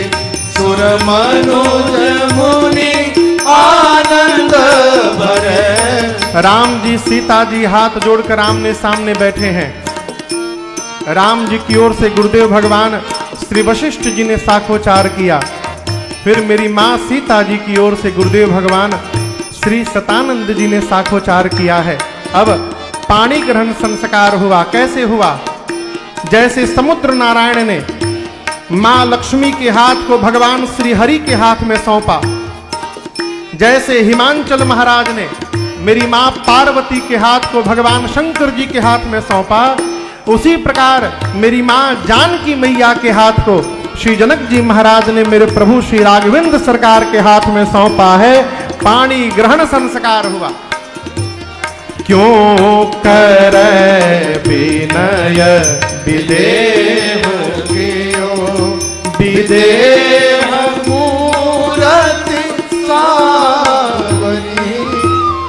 सुर मनुज मुनि आनंद भरे। राम जी सीता जी हाथ जोड़कर आमने सामने बैठे हैं। राम जी की ओर से गुरुदेव भगवान श्री वशिष्ठ जी ने साखोचार किया। फिर मेरी माँ सीता जी की ओर से गुरुदेव भगवान श्री सतानंद जी ने साखोचार किया है। अब पाणी ग्रहण संस्कार हुआ। कैसे हुआ? जैसे समुद्र नारायण ने माँ लक्ष्मी के हाथ को भगवान श्री हरि के हाथ में सौंपा, जैसे हिमांचल महाराज ने मेरी माँ पार्वती के हाथ को भगवान शंकर जी के हाथ में सौंपा, उसी प्रकार मेरी माँ जानकी मैया के हाथ को श्री जनक जी महाराज ने मेरे प्रभु श्री राघवेंद्र सरकार के हाथ में सौंपा है। पाणी ग्रहण संस्कार हुआ। क्यों करे विनय विदेह कियो विदेह मूरति सावरी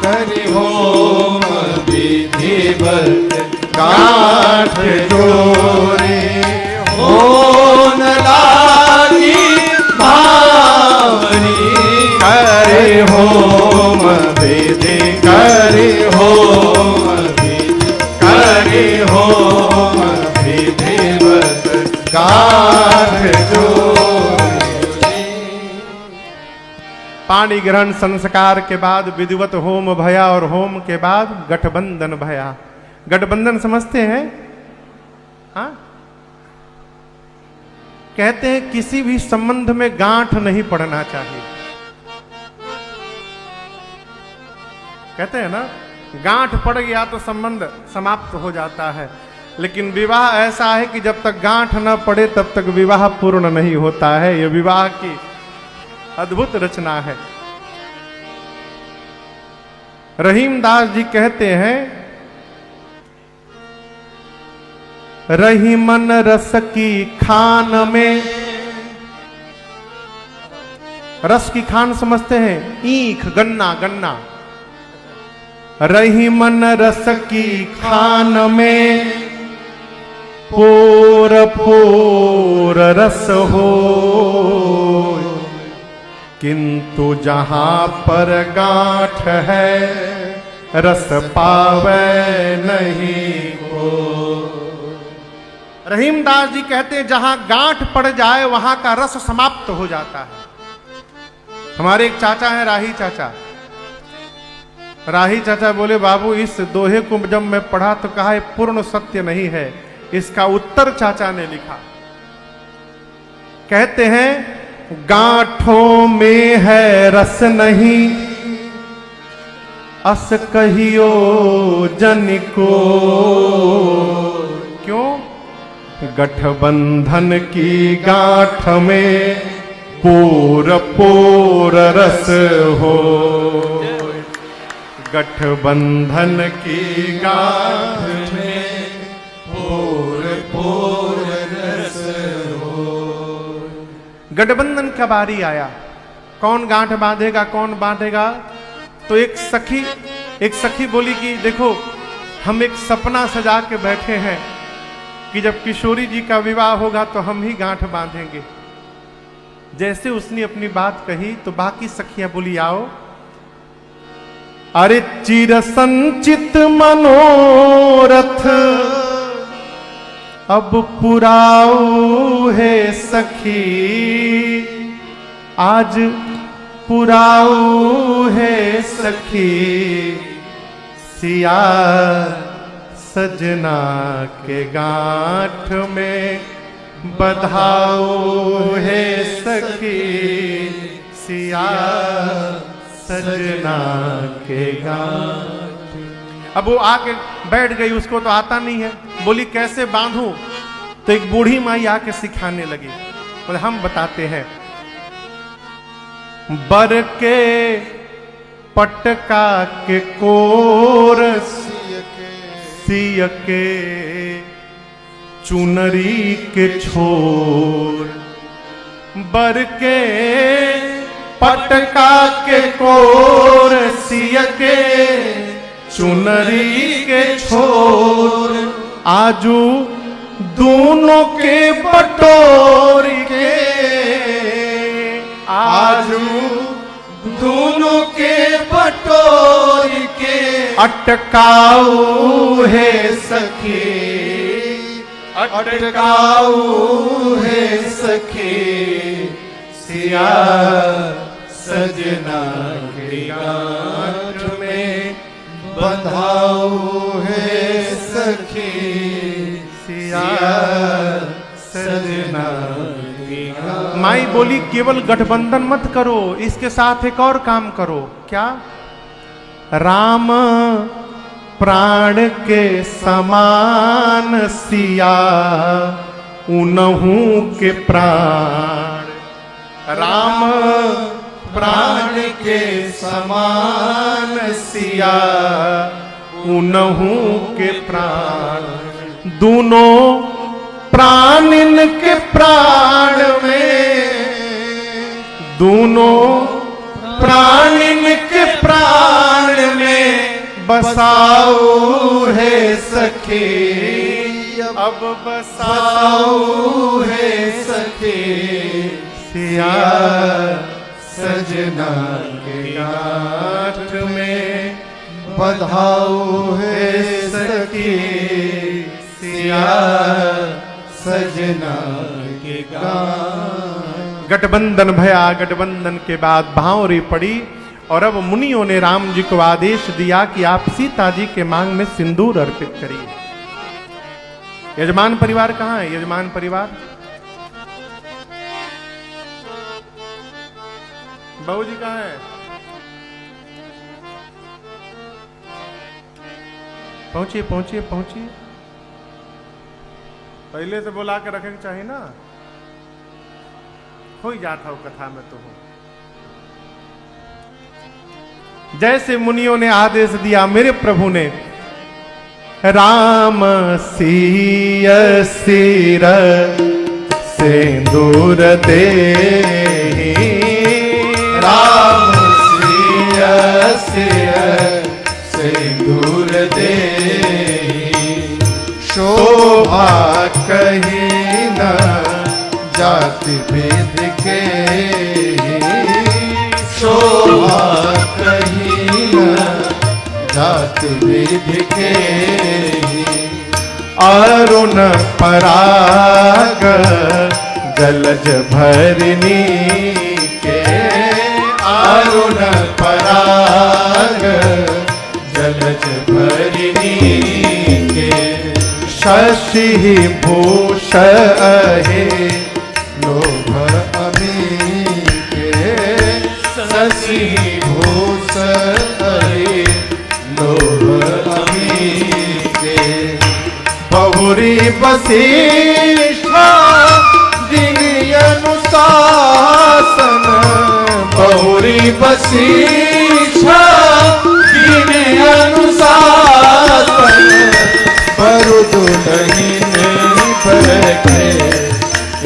करि होम विधिवत काठ जोरे होन लागी भावरी करे होम विधि करे होम विधि करे होम विधिवत काठ जोरे। पाणी ग्रहण संस्कार के बाद विधिवत होम भया और होम के बाद गठबंधन भया। गठबंधन समझते हैं? हाँ, कहते हैं किसी भी संबंध में गांठ नहीं पड़ना चाहिए। कहते हैं ना, गांठ पड़ गया तो संबंध समाप्त हो जाता है। लेकिन विवाह ऐसा है कि जब तक गांठ न पड़े तब तक विवाह पूर्ण नहीं होता है। यह विवाह की अद्भुत रचना है। रहीमदास जी कहते हैं, रही मन रस की खान में, रस की खान समझते हैं? ईख, गन्ना, गन्ना। रही मन रस की खान में पोर पोर रस हो, किंतु जहां पर गांठ है रस पावे नहीं को। रहीमदास जी कहते हैं जहां गांठ पड़ जाए वहां का रस समाप्त हो जाता है। हमारे एक चाचा हैं, राही चाचा। राही चाचा बोले, बाबू इस दोहे को जब मैं पढ़ा तो कहा ये पूर्ण सत्य नहीं है। इसका उत्तर चाचा ने लिखा। कहते हैं गांठों में है रस नहीं, अस कहियो जन को। क्यों? गठबंधन की गांठ में पोर पोर रस हो, गठबंधन की गांठ में पोर पोर रस हो। गठबंधन का बारी आया। कौन गांठ बांधेगा, कौन बांधेगा? तो एक सखी बोली कि देखो हम एक सपना सजा के बैठे हैं कि जब किशोरी जी का विवाह होगा तो हम ही गांठ बांधेंगे। जैसे उसने अपनी बात कही तो बाकी सखियां बोली आओ। अरे चिर संचित मनोरथ अब पुराऊ है सखी, आज पुराऊ है सखी, सिया सजना के गांठ में बधाओ है सखी, सिया सजना के गांठ। अब वो आके बैठ गई, उसको तो आता नहीं है। बोली कैसे बांधूं? तो एक बूढ़ी माई आके सिखाने लगी। बोले हम बताते हैं। बर के पटका के कोर सिय के चुनरी के छोर, बर के पटका के कोर सिय के चुनरी के छोर आजू दोनों के बटोर के आजू दोनों के बटोर के अटकाऊ है सखी अटकाऊ है सखी सिया सजना के गांठ में बंधाऊ है सखी सिया सजना के गांठ। माई बोली केवल गठबंधन मत करो, इसके साथ एक और काम करो। क्या? राम प्राण के समान सिया उनहू के प्राण। राम प्राण के समान सिया उनहू के प्राण। दोनों प्राण इनके प्राण में, दोनों प्राण इनके प्राण में बसाओ है सखी। अब बसाओ है सखी सिया सजना के गांठ में बधाओ है सखी सिया सजना के गांठ। गठबंधन भया। गठबंधन के बाद भांवरी पड़ी और अब मुनियों ने राम जी को आदेश दिया कि आप सीता जी के मांग में सिंदूर अर्पित करिए। यजमान परिवार कहाँ है? यजमान परिवार बहू जी कहाँ है? पहुंचिए पहुंचिए पहुंचिए। पहले से बुला के रखे चाहिए ना, हो ही जाता हो कथा में तो हो। जैसे मुनियों ने आदेश दिया, मेरे प्रभु ने राम सिय सिर सिंदूर दे, राम सिय सिर सिंदूर दे, शोभा कहीं न जाति भेद के, शोभा कहीं न जाति भेद के, अरुण पराग जलज भरनी के, अरुण पराग जलज भरनी के, शशि भूष है लोभ अमी के, शशि भूष है लोभ अमी के, बहुरी वशिष्ठा जिनि अनुशासन, बहुरी वशिष्ठा जिनि अनुशासन, बरु दुलहिन बैठे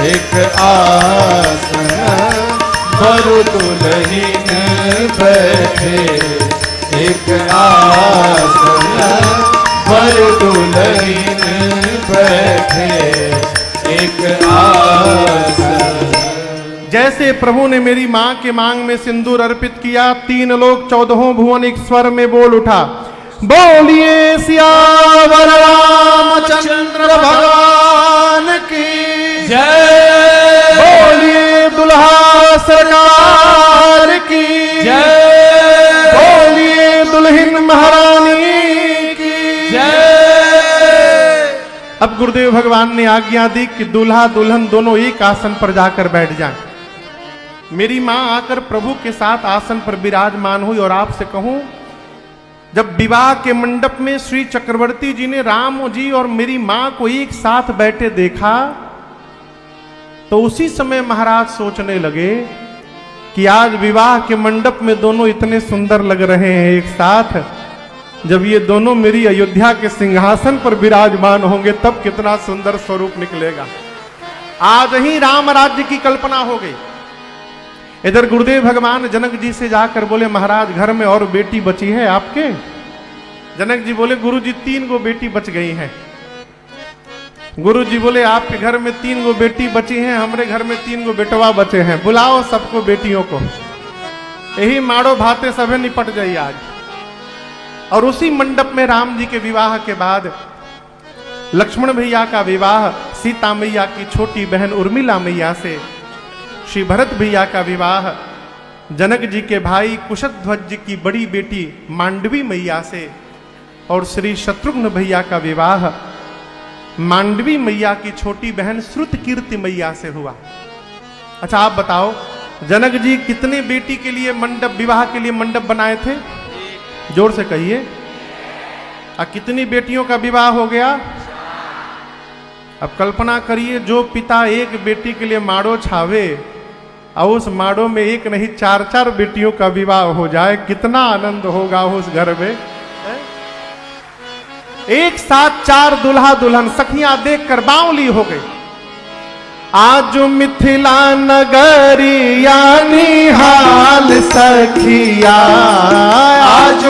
एक आसन, बरु दुलहिन बैठे एक आसन, बरु दुलहिन बैठे एक आसन। जैसे प्रभु ने मेरी मां के मांग में सिंदूर अर्पित किया, 3 लोक 14 भुवन एक स्वर में बोल उठा, बोलिए सियावर रामचंद्र भगवान की जय, बोलिए दुल्हा सरकार की जय, बोलिए दुल्हन महारानी की जय। अब गुरुदेव भगवान ने आज्ञा दी कि दूल्हा दुल्हन दोनों एक आसन पर जाकर बैठ जाएं। मेरी मां आकर प्रभु के साथ आसन पर विराजमान हुई और आपसे कहूं, जब विवाह के मंडप में श्री चक्रवर्ती जी ने राम जी और मेरी मां को एक साथ बैठे देखा, तो उसी समय महाराज सोचने लगे कि आज विवाह के मंडप में दोनों इतने सुंदर लग रहे हैं एक साथ, जब ये दोनों मेरी अयोध्या के सिंहासन पर विराजमान होंगे तब कितना सुंदर स्वरूप निकलेगा। आज ही राम राज्य की कल्पना हो गई। इधर गुरुदेव भगवान जनक जी से जाकर बोले, महाराज घर में और बेटी बची है आपके? जनक जी बोले, गुरु जी 3 गो बेटी बच गई हैं। गुरु जी बोले, आपके घर में 3 गो बेटी बची हैं, हमारे घर में 3 गो बेटवा बचे हैं, बुलाओ सबको बेटियों को। यही माड़ो भाते सभी निपट जाइए आज। और उसी मंडप में राम जी के विवाह के बाद लक्ष्मण भैया का विवाह सीता मैया की छोटी बहन उर्मिला मैया से, श्री भरत भैया का विवाह जनक जी के भाई कुशध्वज जी की बड़ी बेटी मांडवी मैया से, और श्री शत्रुघ्न भैया का विवाह मांडवी मैया की छोटी बहन श्रुतकीर्ति मैया से हुआ। अच्छा आप बताओ, जनक जी कितने बेटी के लिए मंडप, विवाह के लिए मंडप बनाए थे? जोर से कहिए। कितनी बेटियों का विवाह हो गया? अब कल्पना करिए, जो पिता एक बेटी के लिए माड़ो छावे और उस माड़ो में एक नहीं 4-4 बेटियों का विवाह हो जाए, कितना आनंद होगा उस घर में। एक साथ 4 दुल्हा दुल्हन, सखियां देखकर बावली हो गई। आज मिथिला नगरिया निहाल सखिया, आज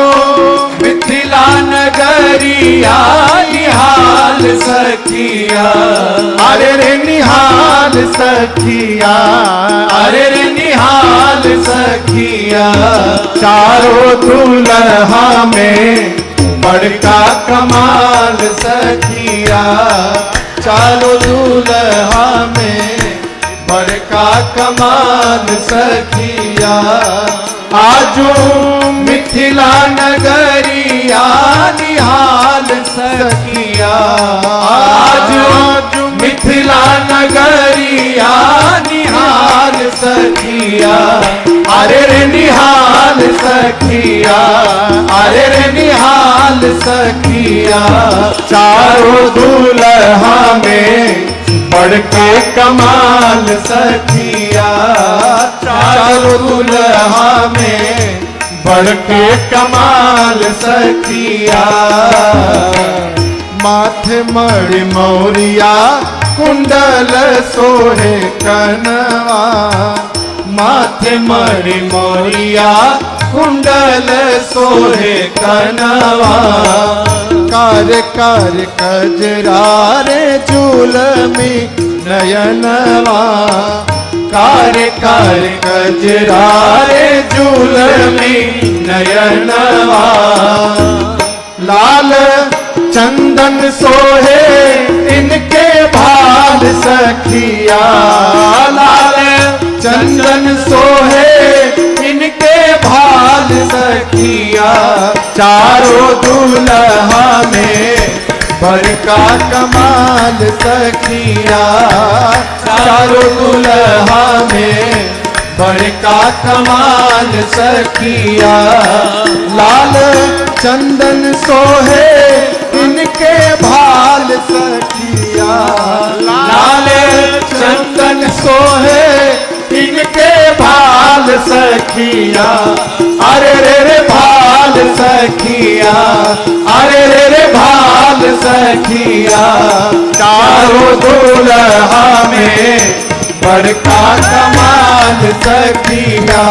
मिथिला नगरिया निहाल सखिया, अरे रे निहाल सखिया, अरे रे निहाल सखिया। चारों दुल्हा में बड़का कमाल सखिया, चारों दूल्हा में बड़का कमाल सखिया। आजो मिथिला नगरिया निहाल सखिया, आजो मिथिला नगरिया निहाल सखिया, अरे रे निहाल सखिया, अरे रे निहाल सखिया। चारों दुल्हा में बड़के कमाल सखिया, चारों दुल्हा में बड़के कमाल सखिया। माथे मणि मौरिया कुंडल सोहे कनवा, माथे मणि मौरिया कुंडल सोहे कनवा। कार कार कजरारे जुलमी नयनवा, कार कार कजरारे जुलमी नयनवा। लाल चंदन सोहे इनके भाल सखिया, लाल चंदन सोहे इनके भाल सखिया। चारों दुल्हा में बड़का कमाल सखिया, चारों दुल्हा में बड़का कमाल सखिया। लाल चंदन सोहे इनके भाल सखिया, लाल चंदन सोहे इनके भाल सखिया, अरे रे रे भाल सखिया, अरे रे रे भाल सखिया। चारों दुल्हा में बड़का कमाल सखिया,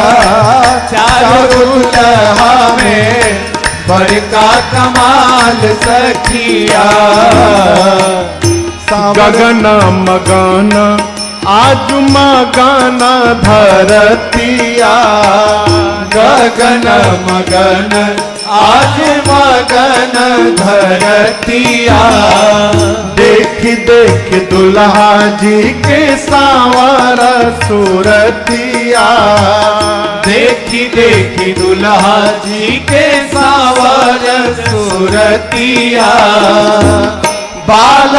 चारों दुल्हा में बड़का कमाल सखिया। गगन मगन आज मगन धरतिया, गगन मगन आज मगन धरतिया। देख देख दुल्हा जी के सांवर सूरतिया, देखी देखी दुल्हा जी के सांवर सूरतिया। बाल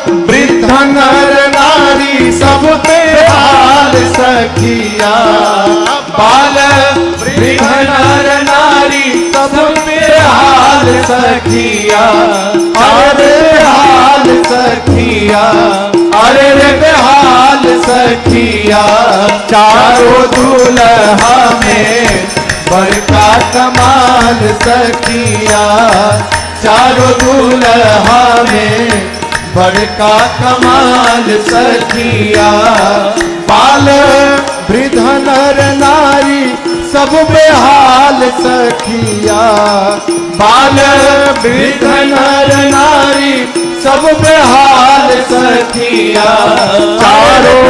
वृद्ध नर नारी सब बेहाल सखिया, बाल वृद्ध नर नारी सब बेहाल सखिया, अरे बेहाल सखिया, अरे रे बेहाल सखिया। चारों दुल्हा में बड़का कमाल सखिया, चारों दुल्हा में बड़का कमाल सखिया। बाल वृद्ध नर नारी सब बेहाल सखिया। बाल वृद्ध नर नारी सब बेहाल सखिया। चारों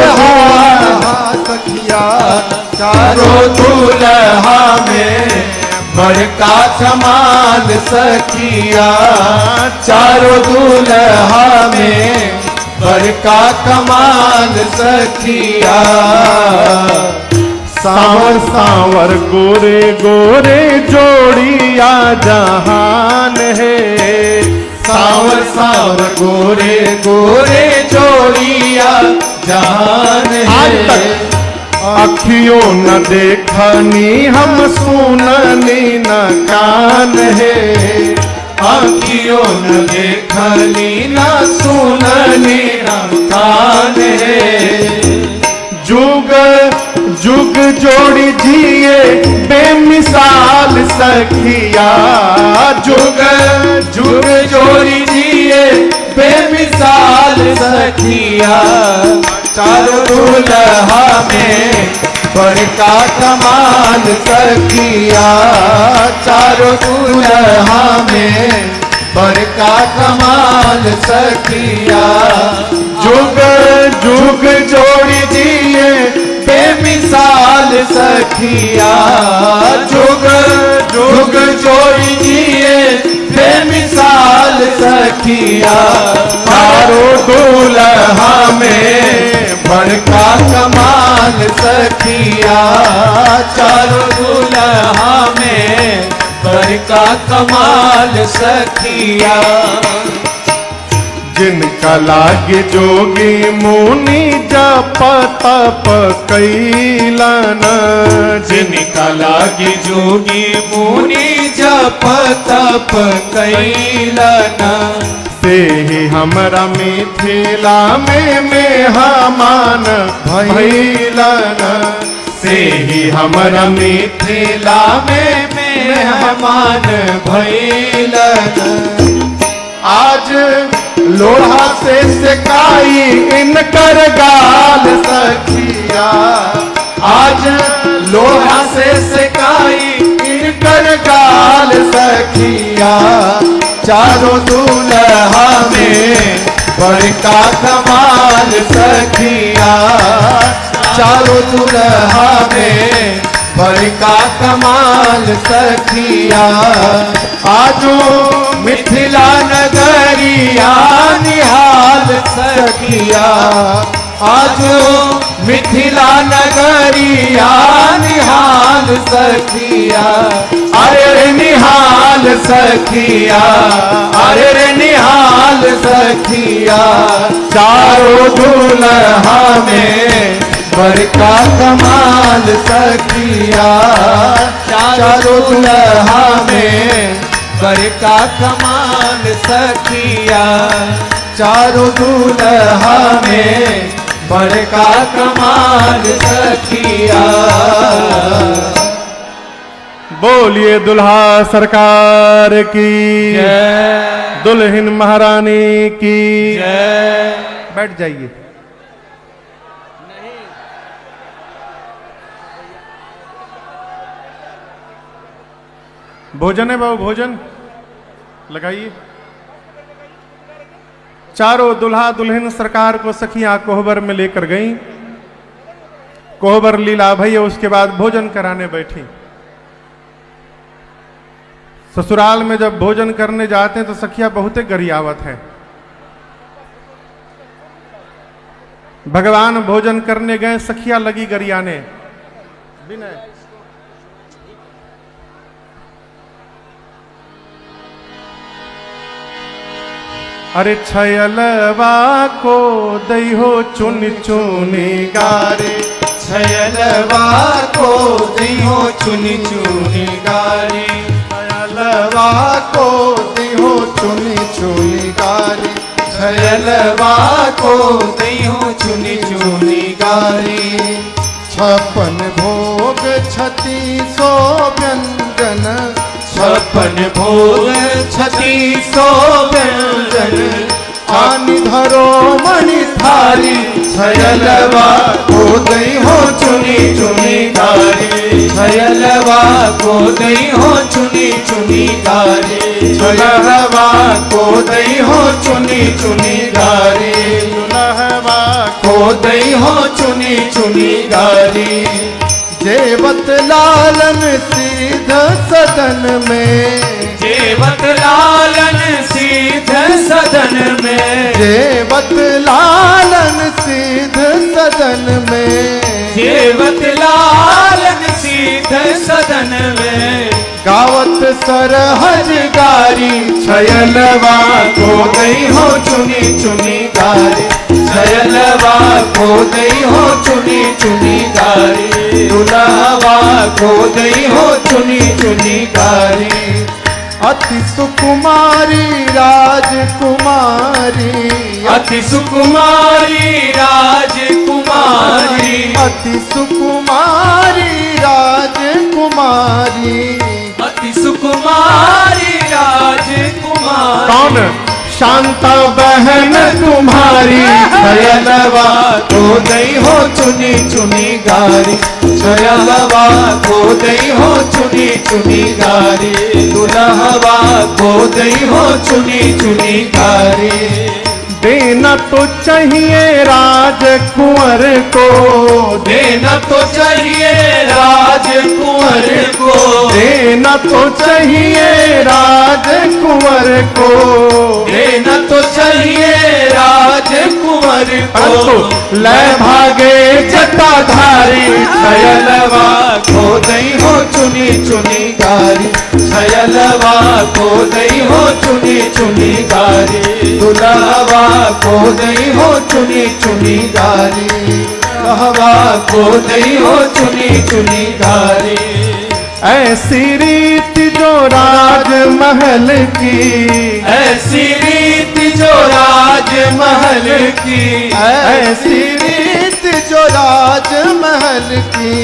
सखिया चारों दूल्हा में बड़का कमाल सखिया। चारों दूल्हा में बड़का कमाल सखिया। सांवर सांवर गोरे गोरे जोड़िया जहान है। सांवर सांवर गोरे गोरे जोड़िया जहान है। अखियों न देखनी हम सुननी न कान है। अखियों न देखनी न सुननी न कान है। जुग जुग जोड़ी जिए बेमिसाल सखिया। जुग जुग जोड़ी जिए बेमिसाल सखिया। चारों दूल्हा में बड़का कमाल सखिया। चारों दूल्हा में बड़का कमाल सखिया। जुग जुग जोड़ी दिए बेमिसाल सखिया। जुग जुग जोड़ी दिए बेमिसाल सखिया। चारों दूल्हा में बड़का कमाल सखिया। चारों दूल्हा में बड़का कमाल सखिया। जिनका लागे जोगी मुनि जप तप कैलन। जिनका लागे जोगी मुनि जप तप कैलन। से ही हमरा मिथिला में मेहमान भैलन। से ही हमरा मिथिला में मेहमान भैलन। आज लोहा से सेकाई इनकर गाल सखिया। आज लोहा से सेकाई इनकर गाल सखिया। चारों दूल्हा में बड़का कमाल सखिया। चारों दूल्हा में बड़का कमाल सखिया। आजो मिथिला नगरिया निहाल सखिया। आजो मिथिला नगरिया निहाल सखिया। अरे रे निहाल सखिया। अरे रे निहाल सखिया। चारों दूल्हा में बड़का कमाल सखिया। चारों दूल्हा में बड़का कमाल सखिया। चारों दूल्हा में बड़का कमाल सखिया। बोलिए दुल्हा सरकार की जय। दुल्हन महारानी की जय। बैठ जाइए। भोजन है बाबू, भोजन लगाइए। चारों दुल्हा दुल्हन सरकार को सखियां कोहबर में लेकर गईं। कोहबर लीला भई, उसके बाद भोजन कराने बैठी। ससुराल में जब भोजन करने जाते हैं तो सखियां बहुत गरियावत है। भगवान भोजन करने गए, सखियां लगी गरियाने। विनय अरे छयलवा को दइहो चुन चुनी गारे। छयलवा को दियो चुनी चुनी गारी। छयलवा को दइहो चुनी चुनी गारे। छयलवा को दियो चुनी चुनी गारी। छप्पन भोग 3600 व्यंजन। छप्पन भोग 3600 व्यंजन। आनी धरो मणि थारी छयलवा को दई हो चुनी चुनी गारी छयलवा को दई हो चुनी चुनी गारी छयलवा को दई हो चुनी चुनी गारी दुल्हवा को दई हो चुनी चुनी गारी जेवत लालन सीध सदन में जेवत लालन सीध सदन में जेवत लालन सीध सदन में जेवत लालन सीध सदन में गावत सरहज गारी छयलवा को दई हो चुनी चुनी गारी छयलवा को दई हो चुनी चुनी गारी दुल्हवा को दई हो चुनी चुनी गारी अति सुकुमारी राजकुमारी अति सुकुमारी राजकुमारी अति सुकुमारी राजकुमारी अति सुकुमारी राजकुमारी कौन? शांता बहन तुम्हारी छयलवा को दई हो चुनी चुनी गारी छयलवा को दई हो चुनी चुनी गारी दुल्हवा को दई हो चुनी चुनी गारी देना तो चाहिए राजकुंवर को देना तो चाहिए राजकुंवर को देना तो चाहिए राजकुंवर को देना तो चाहिए राजकुंवर को लय भागे जटाधारी छयलवा को दई हो चुनी चुनी गारी छयलवा को दई हो चुनी चुनी गारी दुल्हवा को दई हो चुनी चुनी गारी दुल्हवा को दई हो चुनी चुनी गारी ऐसी रीत जो राजमहल की ऐसी रीत जो राजमहल की ऐसी रीत जो राजमहल की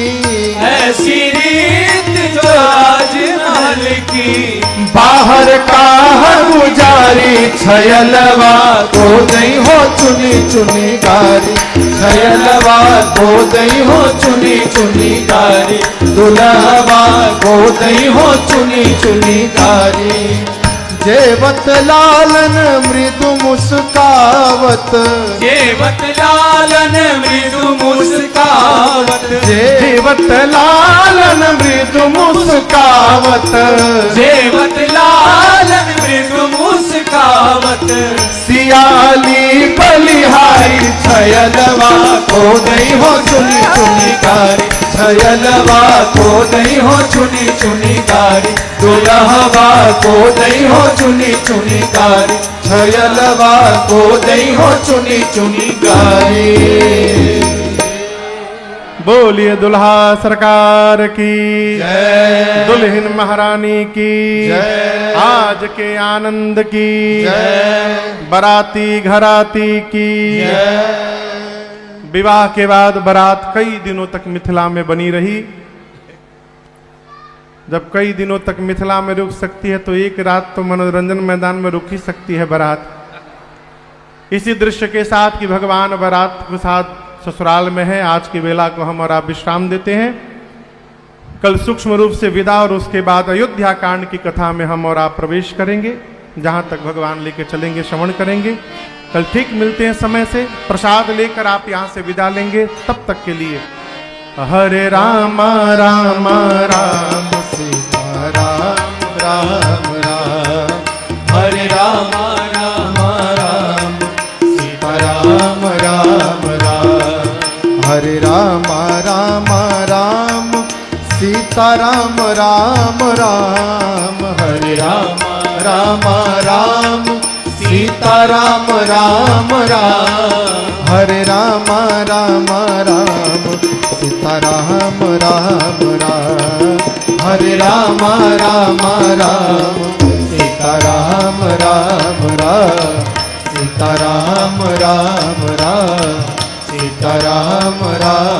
ऐसी रीत जो राजमहल की बाहर का गुजारी छयलवा को दई हो चुनी चुनी गारी छयलवा को दई हो चुनी चुनी गारी दुल्हवा को दई हो चुनी चुनी गारी जेवत लालन मृदु मुस्कावत जेवत लालन मृदु मुस्कावत जेवत लालन मृदु मुस्कावत जेवत लालन मृदु मुस्कावत सियाली बलिहारी छयलवा को दई हो चुनी चुनी गारी छयलवा को दई हो चुनी चुनी गारी दुल्हवा को दई हो चुनी चुनी गारी छयलवा को दई हो चुनी चुनी गारी बोलिए दुल्हा सरकार की जय दुल्हन महारानी की जय आज के आनंद की जय बाराती घराती की जय विवाह के बाद बारात कई दिनों तक मिथिला में बनी रही। जब कई दिनों तक मिथिला में रुक सकती है तो एक रात तो मनोरंजन मैदान में रुक ही सकती है बारात। इसी दृश्य के साथ कि भगवान बारात के साथ ससुराल में है, आज की वेला को हम और आप विश्राम देते हैं। कल सूक्ष्म रूप से विदा और उसके बाद अयोध्या कांड की कथा में हम और आप प्रवेश करेंगे, जहां तक भगवान लेके चलेंगे श्रवण करेंगे। कल ठीक मिलते हैं समय से, प्रसाद लेकर आप यहाँ से विदा लेंगे। तब तक के लिए हरे राम राम राम सीता राम राम राम हरे राम राम राम सीता राम राम राम हरे राम राम राम सीता राम राम राम हरे राम राम राम सीता राम राम राम हरे राम राम राम सीता राम राम राम हरे राम राम राम सीता राम राम राम सीता राम राम राम सीता राम राम